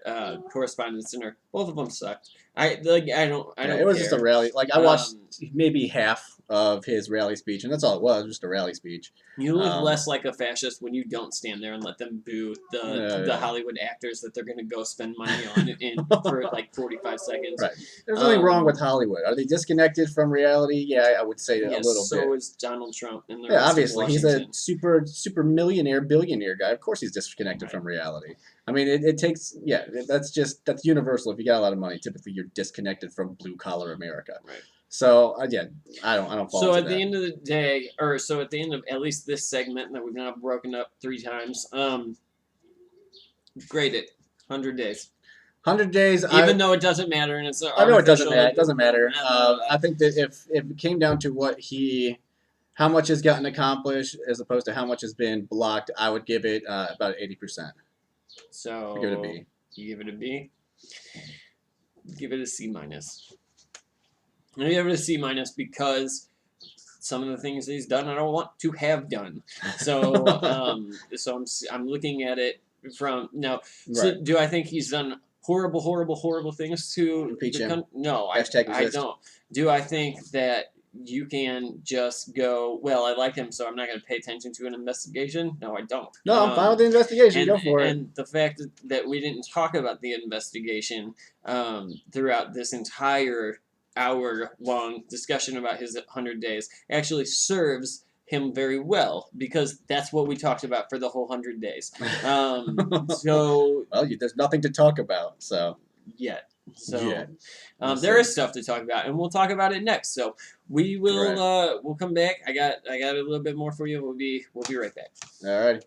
[SPEAKER 3] correspondence dinner, both of them sucked. I don't.
[SPEAKER 1] It was just a rally. Like I watched maybe half of his rally speech, and that's all it was, just a rally speech.
[SPEAKER 3] You look less like a fascist when you don't stand there and let them boo the Hollywood actors that they're going to go spend money on for like 45 seconds.
[SPEAKER 1] Right. There's nothing wrong with Hollywood. Are they disconnected from reality? Yeah, I would say a little bit.
[SPEAKER 3] So is Donald Trump. And the
[SPEAKER 1] Yeah,
[SPEAKER 3] rest of
[SPEAKER 1] obviously. He's a
[SPEAKER 3] Washington.
[SPEAKER 1] super millionaire, billionaire guy. Of course he's disconnected from reality. I mean, it takes, that's universal. If you got a lot of money, typically you're disconnected from blue-collar America.
[SPEAKER 3] Right.
[SPEAKER 1] So, I don't fall
[SPEAKER 3] So
[SPEAKER 1] into
[SPEAKER 3] at
[SPEAKER 1] that.
[SPEAKER 3] the end of the day, or so at the end of at least this segment that we've now broken up 3 times, grade it 100 days.
[SPEAKER 1] 100 days.
[SPEAKER 3] Even though it doesn't matter, and it's
[SPEAKER 1] I know it doesn't matter. It doesn't matter.
[SPEAKER 3] Blah,
[SPEAKER 1] I think that if it came down to how much has gotten accomplished as opposed to how much has been blocked, I would give it about 80%.
[SPEAKER 3] So
[SPEAKER 1] I'd give it a B.
[SPEAKER 3] You give it a B. Give it a C minus. I'm gonna give it a C minus because some of the things that he's done I don't want to have done. So I'm looking at it from now. So
[SPEAKER 1] Right.
[SPEAKER 3] do I think he's done horrible things to
[SPEAKER 1] Impeach
[SPEAKER 3] the
[SPEAKER 1] him.
[SPEAKER 3] No,
[SPEAKER 1] Hashtag
[SPEAKER 3] I
[SPEAKER 1] resist.
[SPEAKER 3] don't. Do I think that you can just go, well, I like him, so I'm not going to pay attention to an investigation? No, I don't.
[SPEAKER 1] No, I'm fine with the investigation. Go for it.
[SPEAKER 3] And the fact that we didn't talk about the investigation throughout this entire hour-long discussion about his 100 days actually serves him very well, because that's what we talked about for the whole 100 days. So
[SPEAKER 1] Well, there's nothing to talk about, so.
[SPEAKER 3] yet. So
[SPEAKER 1] Yet.
[SPEAKER 3] there is stuff to talk about, and we'll talk about it next. So we will we'll come back. I got a little bit more for you. We'll be right back.
[SPEAKER 1] All right.